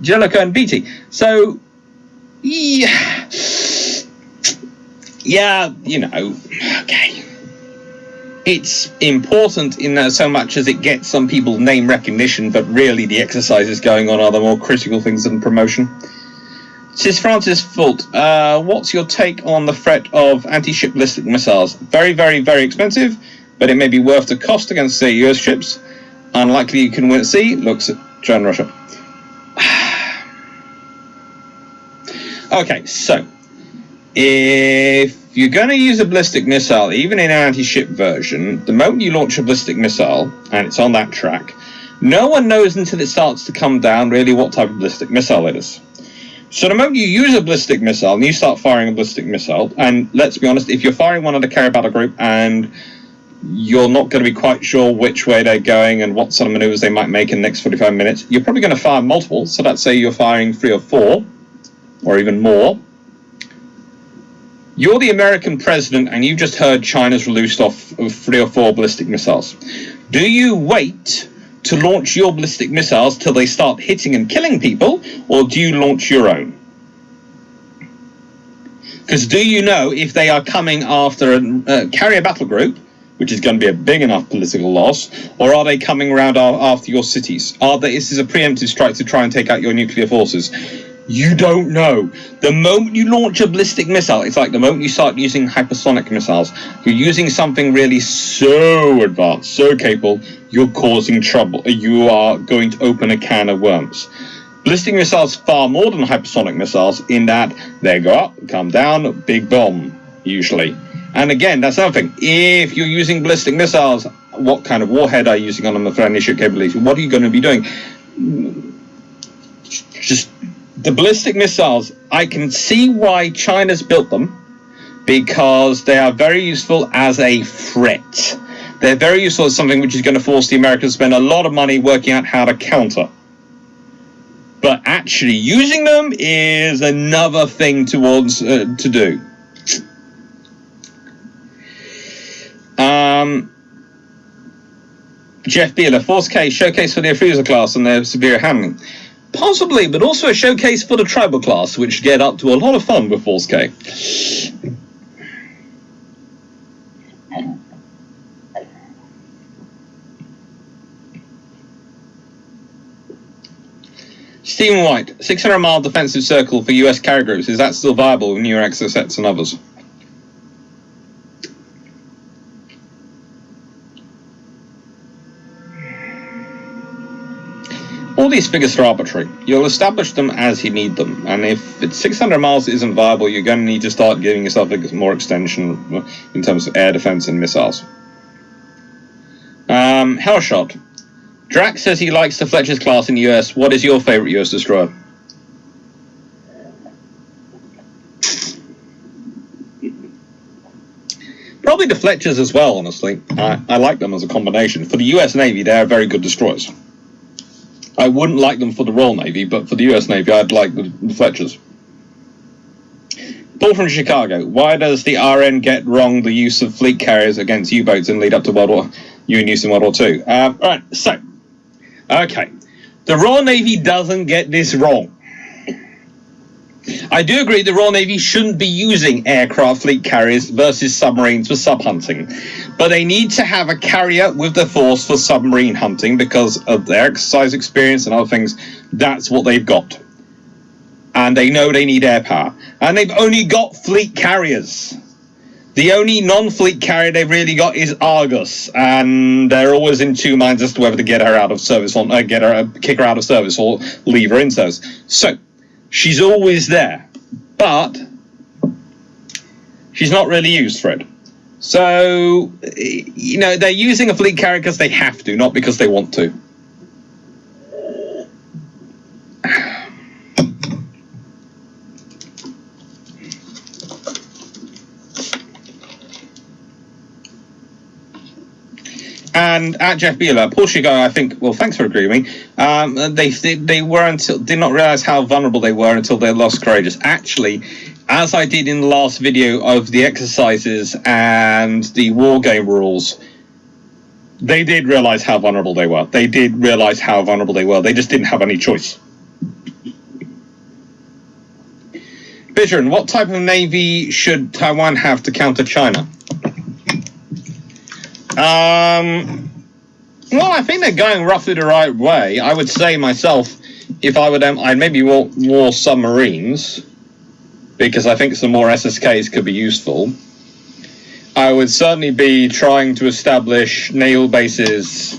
Jellicoe and Beatty. So, yeah, you know, okay. It's important in so much as it gets some people name recognition, but really the exercises going on are the more critical things than promotion. Sis Francis Fault, what's your take on the threat of anti-ship ballistic missiles? Very, very, very expensive, but it may be worth the cost against, say, US ships. Unlikely you can win at sea. Looks at China, Russia. Okay, so if you're going to use a ballistic missile, even in an anti-ship version, the moment you launch a ballistic missile and it's on that track, no one knows until it starts to come down really what type of ballistic missile it is. So the moment you use a ballistic missile and you start firing a ballistic missile, and let's be honest, if you're firing one at a carrier battle group and you're not going to be quite sure which way they're going and what sort of maneuvers they might make in the next 45 minutes, you're probably going to fire multiple. So let's say you're firing 3 or 4, or even more. You're the American president and you've just heard China's released off 3 or 4 ballistic missiles. Do you wait to launch your ballistic missiles till they start hitting and killing people, or do you launch your own? Because do you know if they are coming after a carrier battle group, which is going to be a big enough political loss, or are they coming around after your cities? This is a preemptive strike to try and take out your nuclear forces? You don't know. The moment you launch a ballistic missile, it's like the moment you start using hypersonic missiles, you're using something really so advanced, so capable, you're causing trouble. You are going to open a can of worms. Ballistic missiles far more than hypersonic missiles in that they go up, come down, big bomb, usually. And again, that's another thing. If you're using ballistic missiles, what kind of warhead are you using on them, the threat initiate capability? What are you going to be doing? Just the ballistic missiles, I can see why China's built them, because they are very useful as a threat. They're very useful as something which is going to force the Americans to spend a lot of money working out how to counter. But actually using them is another thing to do. Jeff Beeler, Force K, showcase for the Afusa class and their severe handling. Possibly, but also a showcase for the Tribal class, which get up to a lot of fun with Force K. Stephen White, 600-mile defensive circle for US carrier groups. Is that still viable with newer exocets and others? All these figures are arbitrary. You'll establish them as you need them, and if it's 600 miles isn't viable, you're going to need to start giving yourself more extension in terms of air defense and missiles. Hellshot. Drax says he likes the Fletcher's class in the US. What is your favorite US destroyer? Probably the Fletchers as well, honestly. I like them as a combination. For the US Navy, they're very good destroyers. I wouldn't like them for the Royal Navy, but for the US Navy, I'd like the Fletchers. Paul from Chicago. Why does the RN get wrong the use of fleet carriers against U-boats and lead up to World War use in World War II? Right, so, okay. The Royal Navy doesn't get this wrong. I do agree the Royal Navy shouldn't be using aircraft fleet carriers versus submarines for sub-hunting. But they need to have a carrier with the force for submarine hunting because of their exercise experience and other things. That's what they've got. And they know they need air power. And they've only got fleet carriers. The only non-fleet carrier they've really got is Argus. And they're always in two minds as to whether to get her out of service or kick her out of service or leave her in service. So, she's always there. But she's not really used for it. So, you know, they're using a fleet carrier because they have to, not because they want to. And at Jeff Beeler, Portugal, I think, well, thanks for agreeing with me. Did not realize how vulnerable they were until they lost Courageous. Actually, as I did in the last video of the exercises and the war game rules, they did realize how vulnerable they were. They did realize how vulnerable they were. They just didn't have any choice. Bijan, what type of navy should Taiwan have to counter China? Well, I think they're going roughly the right way. I would say myself, if I were them, I'd maybe want more submarines, because I think some more SSKs could be useful. I would certainly be trying to establish naval bases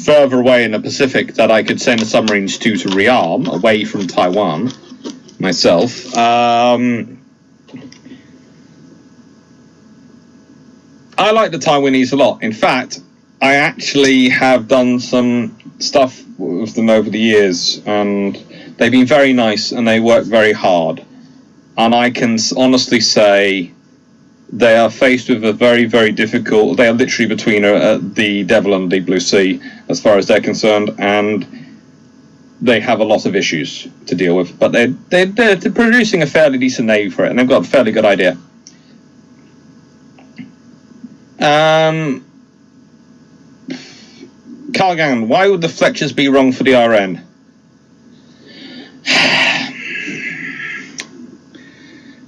further away in the Pacific that I could send submarines to rearm away from Taiwan myself. I like the Taiwanese a lot. In fact, I actually have done some stuff with them over the years, and they've been very nice and they work very hard. And I can honestly say they are faced with a very, very difficult... They are literally between the Devil and the Blue Sea, as far as they're concerned, and they have a lot of issues to deal with. But they're producing a fairly decent navy for it, and they've got a fairly good idea. Cargan, why would the Fletchers be wrong for the RN?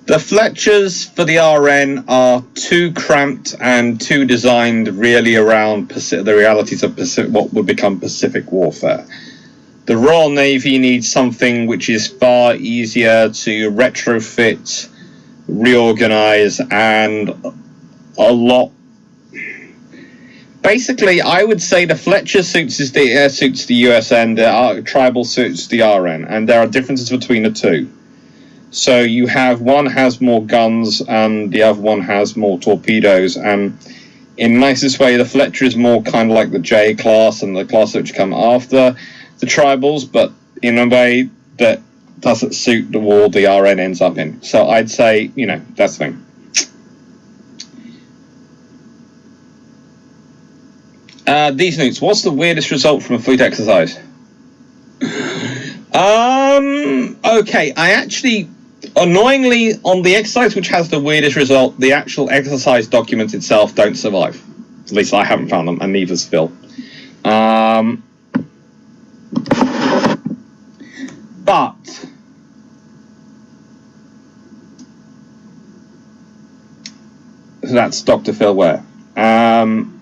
The Fletchers for the RN are too cramped and too designed really around the realities of what would become Pacific warfare. The Royal Navy needs something which is far easier to retrofit, reorganize, and a lot. Basically, I would say the Fletcher suits the US and the Tribal suits the RN, and there are differences between the two. So you have one has more guns and the other one has more torpedoes, and in nicest way the Fletcher is more kind of like the J class and the class which come after the Tribals, but in a way that doesn't suit the war the RN ends up in. So I'd say, that's the thing. These notes, what's the weirdest result from a fleet exercise? Okay, I actually, annoyingly, on the exercise which has the weirdest result, the actual exercise document itself don't survive. At least I haven't found them, and neither's Phil. But so that's Dr. Phil Ware.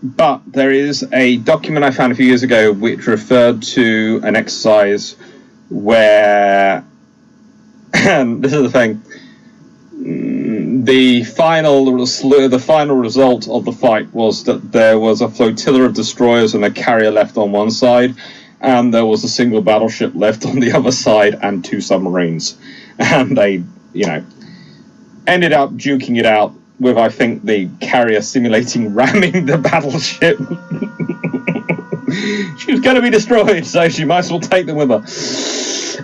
But there is a document I found a few years ago which referred to an exercise where, and this is the thing, the final result of the fight was that there was a flotilla of destroyers and a carrier left on one side, and there was a single battleship left on the other side and 2 submarines. And they, ended up duking it out with, I think, the carrier simulating ramming the battleship. She was going to be destroyed, so she might as well take them with her.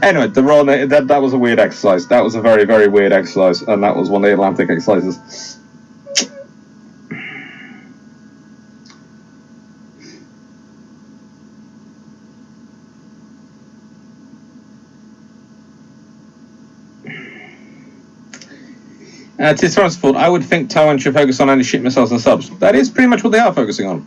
Anyway, that was a weird exercise. That was a very, very weird exercise, and that was one of the Atlantic exercises. Tis Francis' fault. I would think Taiwan should focus on anti-ship missiles and subs. That is pretty much what they are focusing on.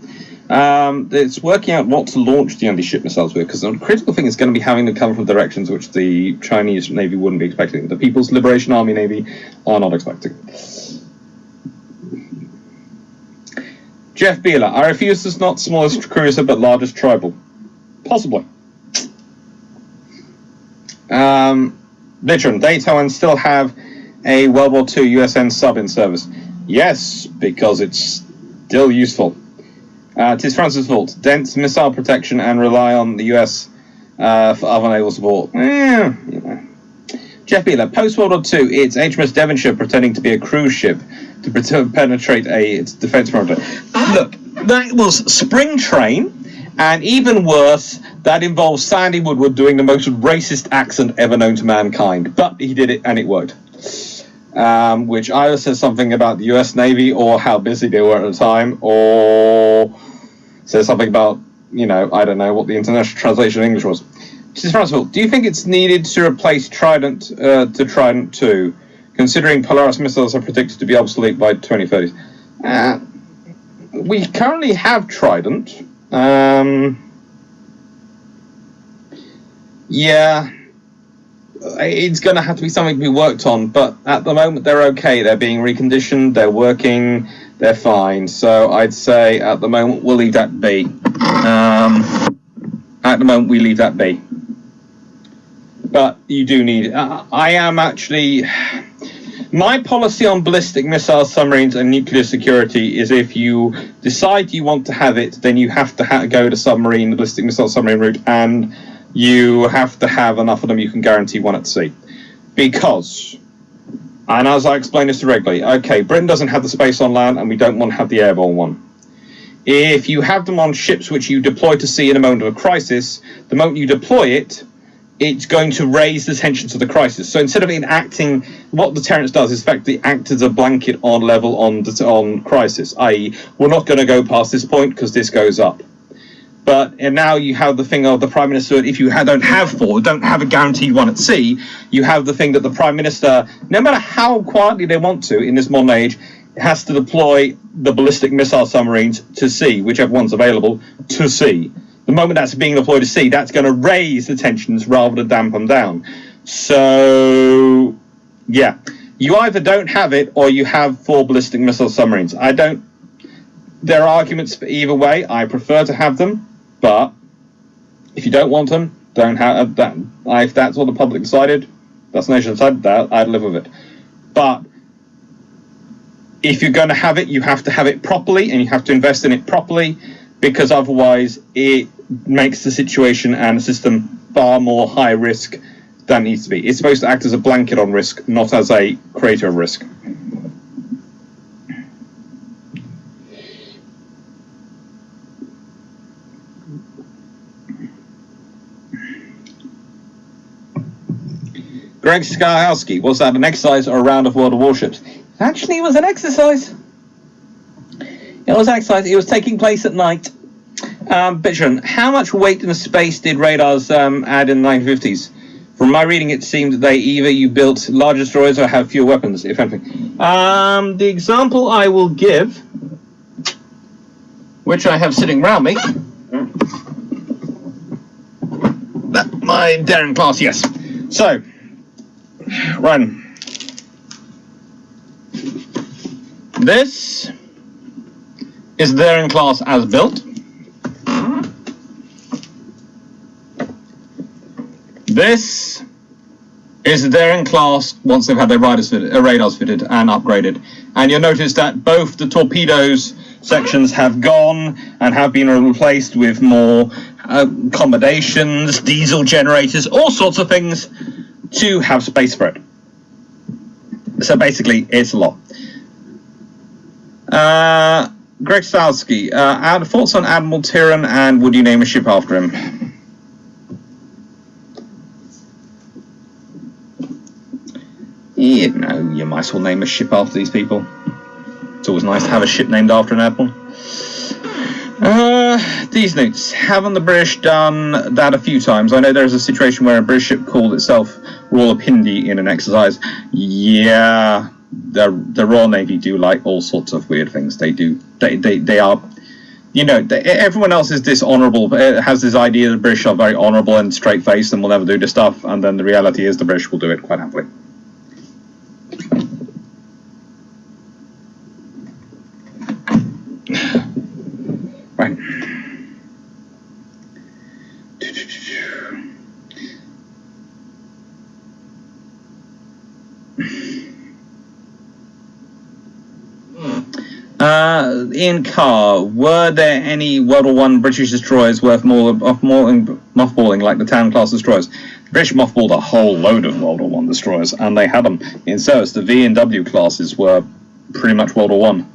It's working out what to launch the anti-ship missiles with, because the critical thing is going to be having them come from directions which the Chinese Navy wouldn't be expecting. The People's Liberation Army Navy are not expecting. Jeff Beeler, I refuse this not smallest cruiser but largest tribal. Possibly. Vitron, they Taiwan still have a World War II USN sub in service. Yes, because it's still useful. Tis Francis' fault. Dense missile protection and rely on the US for other naval support. Jeff Beeler, post-World War II, it's HMS Devonshire pretending to be a cruise ship to penetrate its defense perimeter. Look, that was Spring Train, and even worse, that involves Sandy Woodward doing the most racist accent ever known to mankind. But he did it, and it worked. Which either says something about the US Navy or how busy they were at the time, or says something about, I don't know what the international translation in English was. Mrs. Francisville, do you think it's needed to replace Trident to Trident 2, considering Polaris missiles are predicted to be obsolete by 2030? We currently have Trident. Yeah. It's going to have to be something to be worked on, but at the moment they're okay. They're being reconditioned, they're working, they're fine. So I'd say at the moment we'll leave that be. At the moment we leave that be. But you do need... I am actually... My policy on ballistic missile submarines and nuclear security is if you decide you want to have it, then you have to go to the ballistic missile submarine route, and you have to have enough of them you can guarantee one at sea. Because, and as I explain this regularly, okay, Britain doesn't have the space on land, and we don't want to have the airborne one. If you have them on ships which you deploy to sea in a moment of a crisis, the moment you deploy it, it's going to raise the tension to the crisis. So instead of enacting, what deterrence does is effectively act as a blanket on level on crisis, i.e. we're not going to go past this point because this goes up. And now you have the thing of the Prime Minister, if you don't have a guaranteed one at sea, you have the thing that the Prime Minister, no matter how quietly they want to in this modern age, has to deploy the ballistic missile submarines to sea, whichever one's available, to sea. The moment that's being deployed to sea, that's going to raise the tensions rather than damp them down. So, yeah, you either don't have it or you have 4 ballistic missile submarines. There are arguments for either way. I prefer to have them, but if you don't want them, don't have that. If that's what the public decided, that's the nation decided that, I'd live with it. But if you're going to have it, you have to have it properly, and you have to invest in it properly, because otherwise it makes the situation and the system far more high risk than it needs to be. It's supposed to act as a blanket on risk, not as a creator of risk. Greg Skowski, was that an exercise or a round of World of Warships? Actually, it was an exercise. It was an exercise. It was taking place at night. Bitchin, how much weight in space did radars add in the 1950s? From my reading, it seemed that you built larger destroyers or have fewer weapons, if anything. The example I will give, which I have sitting around me, my daring class, yes. So, run. This is the daring class as built. This is the daring class once they've had their radars fitted and upgraded. And you'll notice that both the torpedoes sections have gone and have been replaced with more accommodations, diesel generators, all sorts of things to have space for it. So basically, it's a lot. Greg Stalsky, thoughts on Admiral Tyrann, and would you name a ship after him? You know, you might as well name a ship after these people. It's always nice to have a ship named after an admiral. These notes. Haven't the British done that a few times? I know there's a situation where a British ship called itself Rawalpindi in an exercise. Yeah, the Royal Navy do like all sorts of weird things. They do. They are, you know, everyone else is dishonourable. Has this idea that the British are very honourable and straight-faced and will never do this stuff, and then the reality is the British will do it quite happily. Right. In Carr, were there any World War I British destroyers worth more mothballing like the Town class destroyers? The British mothballed a whole load of World War I destroyers, and they had them in service. The V and W classes were pretty much World War I.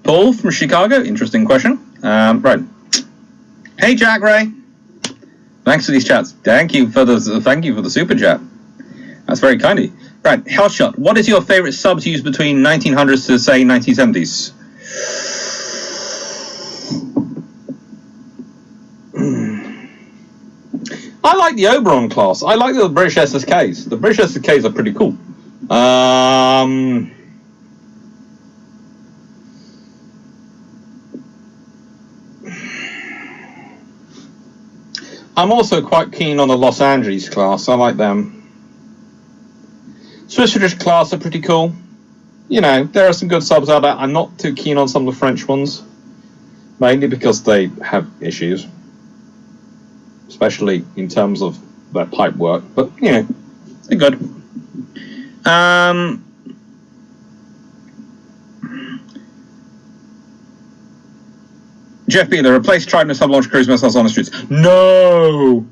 Paul from Chicago, interesting question. Right. Hey Jack Ray. Thanks for these chats. Thank you for the super chat. That's very kind of you. Right, Hellshot, what is your favourite sub to use between 1900s to say 1970s? I like the Oberon class. I like the British SSKs. The British SSKs are pretty cool. I'm also quite keen on the Los Angeles class. I like them. Swiss British class are pretty cool. You know, there are some good subs out there. I'm not too keen on some of the French ones, mainly because they have issues. especially in terms of their pipe work. But, you know, they're good. Jeff B, they replaced Trident and sub-launch cruise missiles on the streets. No,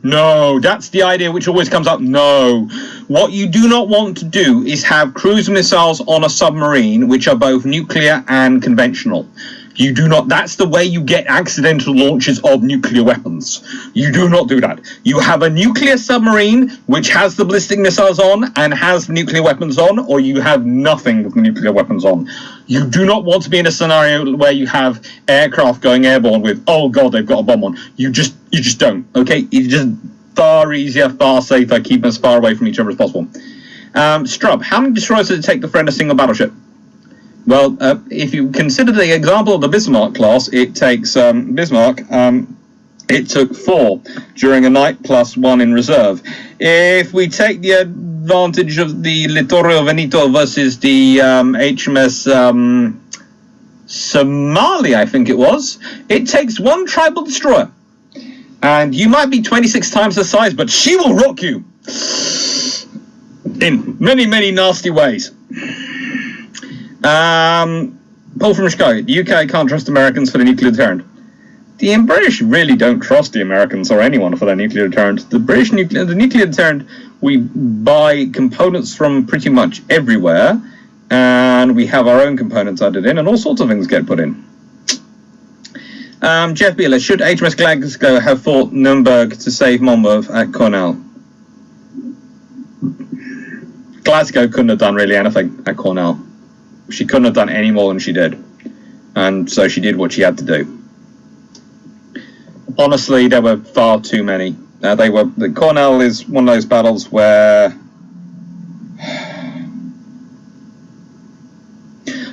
that's the idea which always comes up. No. What you do not want to do is have cruise missiles on a submarine which are both nuclear and conventional. You do not, that's the way you get accidental launches of nuclear weapons. You do not do that. You have a nuclear submarine which has the ballistic missiles on and has nuclear weapons on, or you have nothing with nuclear weapons on. You do not want to be in a scenario where you have aircraft going airborne with, oh god, they've got a bomb on. You just don't, okay? It's just far easier, far safer, keep them as far away from each other as possible. Strub, how many destroyers does it take to friend a single battleship? Well, if you consider the example of the Bismarck class, it takes Bismarck. It took 4 during a night plus 1 in reserve. If we take the advantage of the Littorio Veneto versus the HMS Somali, I think it was, it takes 1 tribal destroyer. And you might be 26 times the size, but she will rock you in many, many nasty ways. Paul from Chicago, the UK can't trust Americans for the nuclear deterrent. The British really don't trust the Americans or anyone for their nuclear deterrent. The nuclear deterrent, we buy components from pretty much everywhere, and we have our own components added in, and all sorts of things get put in. Jeff Beeler, should HMS Glasgow have fought Nuremberg to save Monmouth at Cornell? Glasgow couldn't have done really anything at Cornell. She couldn't have done any more than she did. And so she did what she had to do. Honestly, there were far too many. The Cornell is one of those battles where...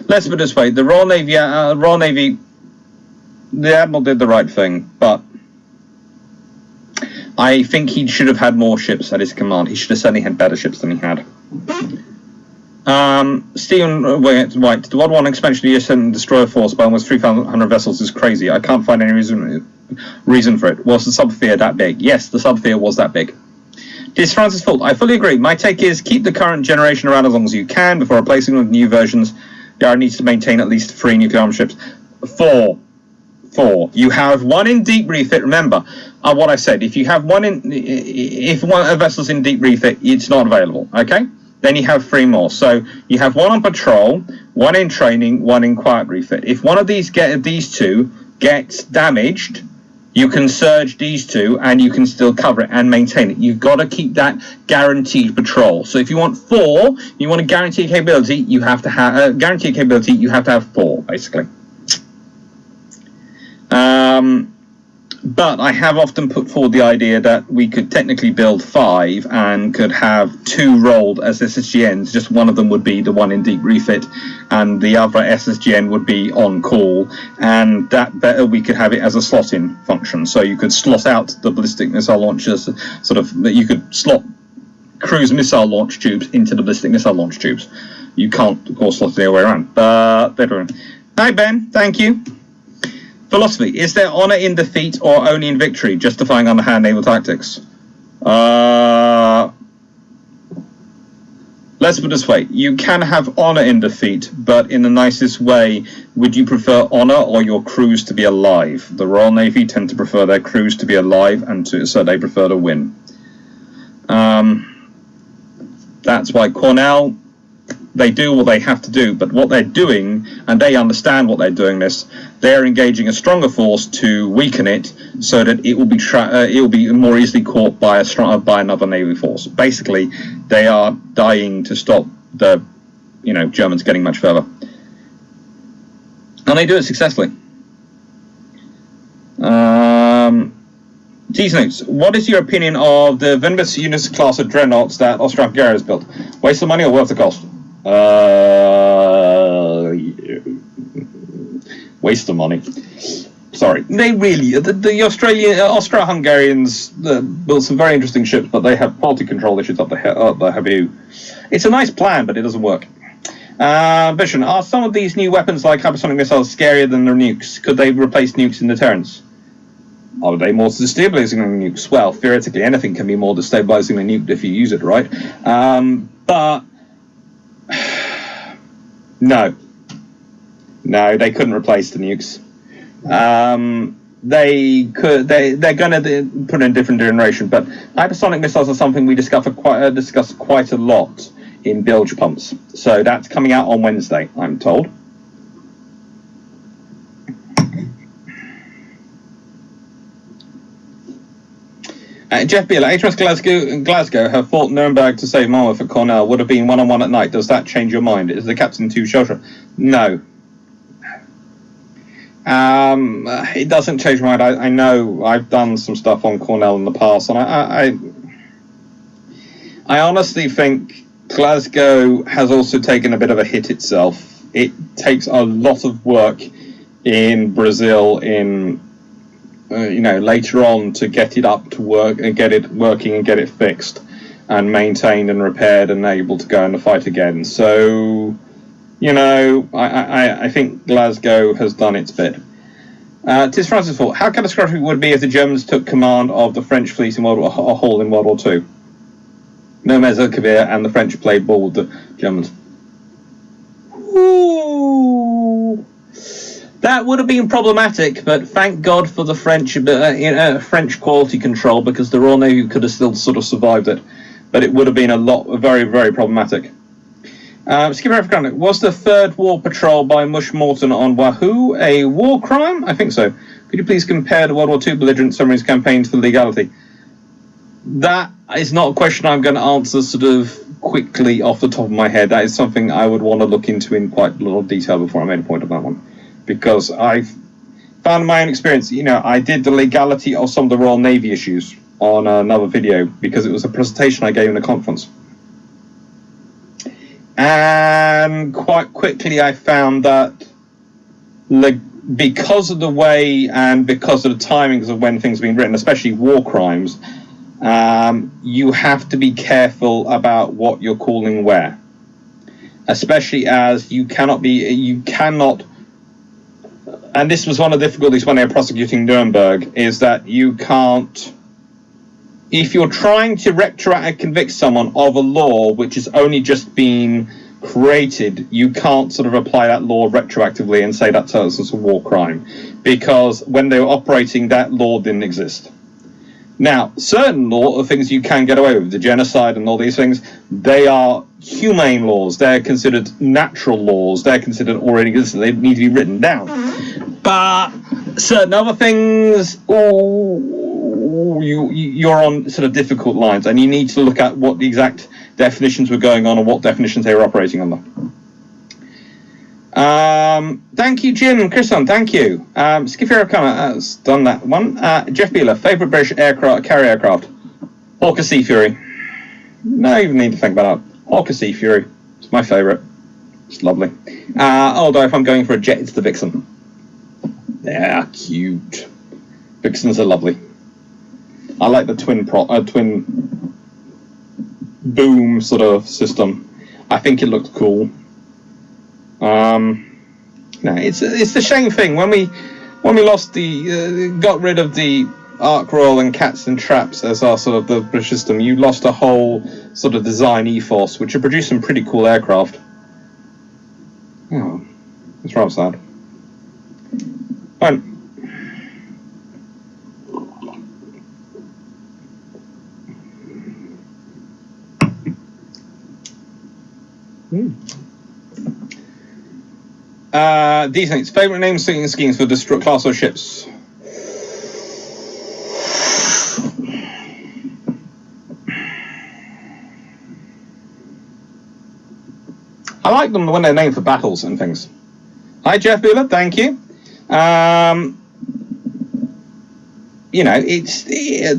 Let's put it this way, the Royal Navy, the Admiral did the right thing, but I think he should have had more ships at his command. He should have certainly had better ships than he had. Stephen White, the World War expansion year sent destroyer force by almost 3,500 vessels is crazy. I can't find any reason for it. Was the subsphere that big? Yes, the subsphere was that big. This Francis fault. I fully agree. My take is keep the current generation around as long as you can before replacing them with new versions. Yara needs to maintain at least 3 nuclear armed ships. 4. You have 1 in deep refit. Remember what I said. If you have one vessel's in deep refit, it's not available. Okay. Then you have 3 more. So you have 1 on patrol, 1 in training, 1 in quiet refit. If one of these 2 gets damaged, you can surge these 2 and you can still cover it and maintain it. You've got to keep that guaranteed patrol. So if you want 4, you want a guaranteed capability, you have to have you have to have 4 basically. But I have often put forward the idea that we could technically build 5 and could have 2 rolled as SSGNs. Just one of them would be the one in deep refit, and the other SSGN would be on call. And that better we could have it as a slot-in function. So you could slot out the ballistic missile launchers, you could slot cruise missile launch tubes into the ballistic missile launch tubes. You can't, of course, slot it the other way around. But they're doing. Hi Ben, thank you. Philosophy, is there honour in defeat or only in victory, justifying underhand naval tactics? Let's put it this way, you can have honour in defeat, but in the nicest way, would you prefer honour or your crews to be alive? The Royal Navy tend to prefer their crews to be alive, and so they prefer to win. That's why Cornell, they do what they have to do, but what they're doing, and they understand what they're doing they're engaging a stronger force to weaken it so that it will be more easily caught by another Navy force. Basically, they are dying to stop the Germans getting much further. And they do it successfully. These notes. What is your opinion of the Venus Units class of dreadnoughts that Austria-Hungary has built? Waste of money or worth the cost? Waste of money. Sorry, they really the Austro-Hungarians built some very interesting ships, but they have quality control issues up the Habu. It's a nice plan, but it doesn't work. Vision, are some of these new weapons like hypersonic missiles scarier than their nukes? Could they replace nukes in deterrence? Are they more destabilizing than nukes? Well, theoretically, anything can be more destabilizing than a nuke if you use it right. But no, they couldn't replace the nukes. They're going to put in a different generation, but hypersonic missiles are something we discussed quite a lot in bilge pumps. So that's coming out on Wednesday, I'm told. Jeff Beale, HMS Glasgow have fought Nuremberg to save Monmouth at Cornell. Would have been 1-on-1 at night. Does that change your mind? Is the captain too shelter? No. It doesn't change my mind. I know I've done some stuff on Cornell in the past, and I honestly think Glasgow has also taken a bit of a hit itself. It takes a lot of work in Brazil later on to get it up to work and get it working and get it fixed and maintained and repaired and able to go in the fight again. So, I think Glasgow has done its bit. Tis Francis' fault. How catastrophic would it be if the Germans took command of the French fleet in World War II? No Meza Kabir and the French played ball with the Germans. Ooh. That would have been problematic, but thank God for the French quality control, because the Royal Navy could have still sort of survived it. But it would have been very, very problematic. Skipper Africana, was the third war patrol by Mush Morton on Wahoo a war crime? I think so. Could you please compare the World War II belligerent submarines campaigns for legality? That is not a question I'm going to answer sort of quickly off the top of my head. That is something I would want to look into in quite a lot of detail before I made a point on that one. Because I've found in my own experience, I did the legality of some of the Royal Navy issues on another video because it was a presentation I gave in a conference. And quite quickly I found that because of the way and because of the timings of when things have been written, especially war crimes, you have to be careful about what you're calling where. Especially as you cannot, and this was one of the difficulties when they were prosecuting Nuremberg, is that you can't, if you're trying to retroactively convict someone of a law which has only just been created, you can't sort of apply that law retroactively and say that's a war crime, because when they were operating, that law didn't exist. Now, certain law of things you can get away with, the genocide and all these things, they are humane laws. They're considered natural laws. They're considered already existing. They need to be written down. But certain other things, you're on sort of difficult lines, and you need to look at what the exact definitions were going on and what definitions they were operating under. Thank you, Jim. Christian, thank you. Skipper O'Connor has done that one. Jeff Beeler, favourite British carrier aircraft? Hawker Sea Fury. No, you even need to think about that. Hawker Sea Fury. It's my favourite. It's lovely. Although if I'm going for a jet, it's the Vixen. They're cute. Vixens are lovely. I like the twin boom sort of system. I think it looks cool. It's the same thing when we lost got rid of the Ark Royal and Cats and Traps as our sort of the British system. You lost a whole sort of design ethos, which had produced some pretty cool aircraft. Oh, it's rather sad. Fine. These things. Favourite name schemes for destroy class or ships? I like them when they're named for battles and things. Hi, Jeff Bueller. Thank you. It's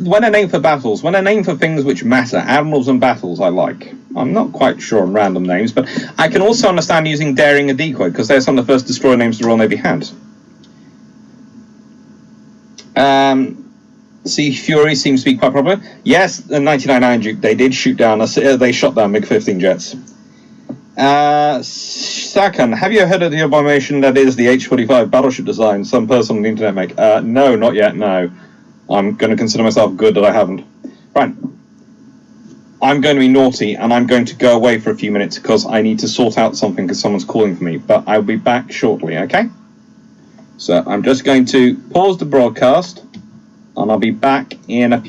when they're named for battles, when they're named for things which matter, admirals and battles, I like. I'm not quite sure on random names, but I can also understand using daring and decoy, because they're some of the first destroyer names the Royal Navy had. Sea Fury seems to be quite popular. Yes, the 1999 Duke, they did shoot down, they shot down MiG-15 jets. Sakan, have you heard of the abomination that is the H-45 battleship design some person on the internet make? No, not yet, no. I'm going to consider myself good that I haven't. Right. I'm going to be naughty, and I'm going to go away for a few minutes because I need to sort out something because someone's calling for me. But I'll be back shortly, okay? So I'm just going to pause the broadcast, and I'll be back in a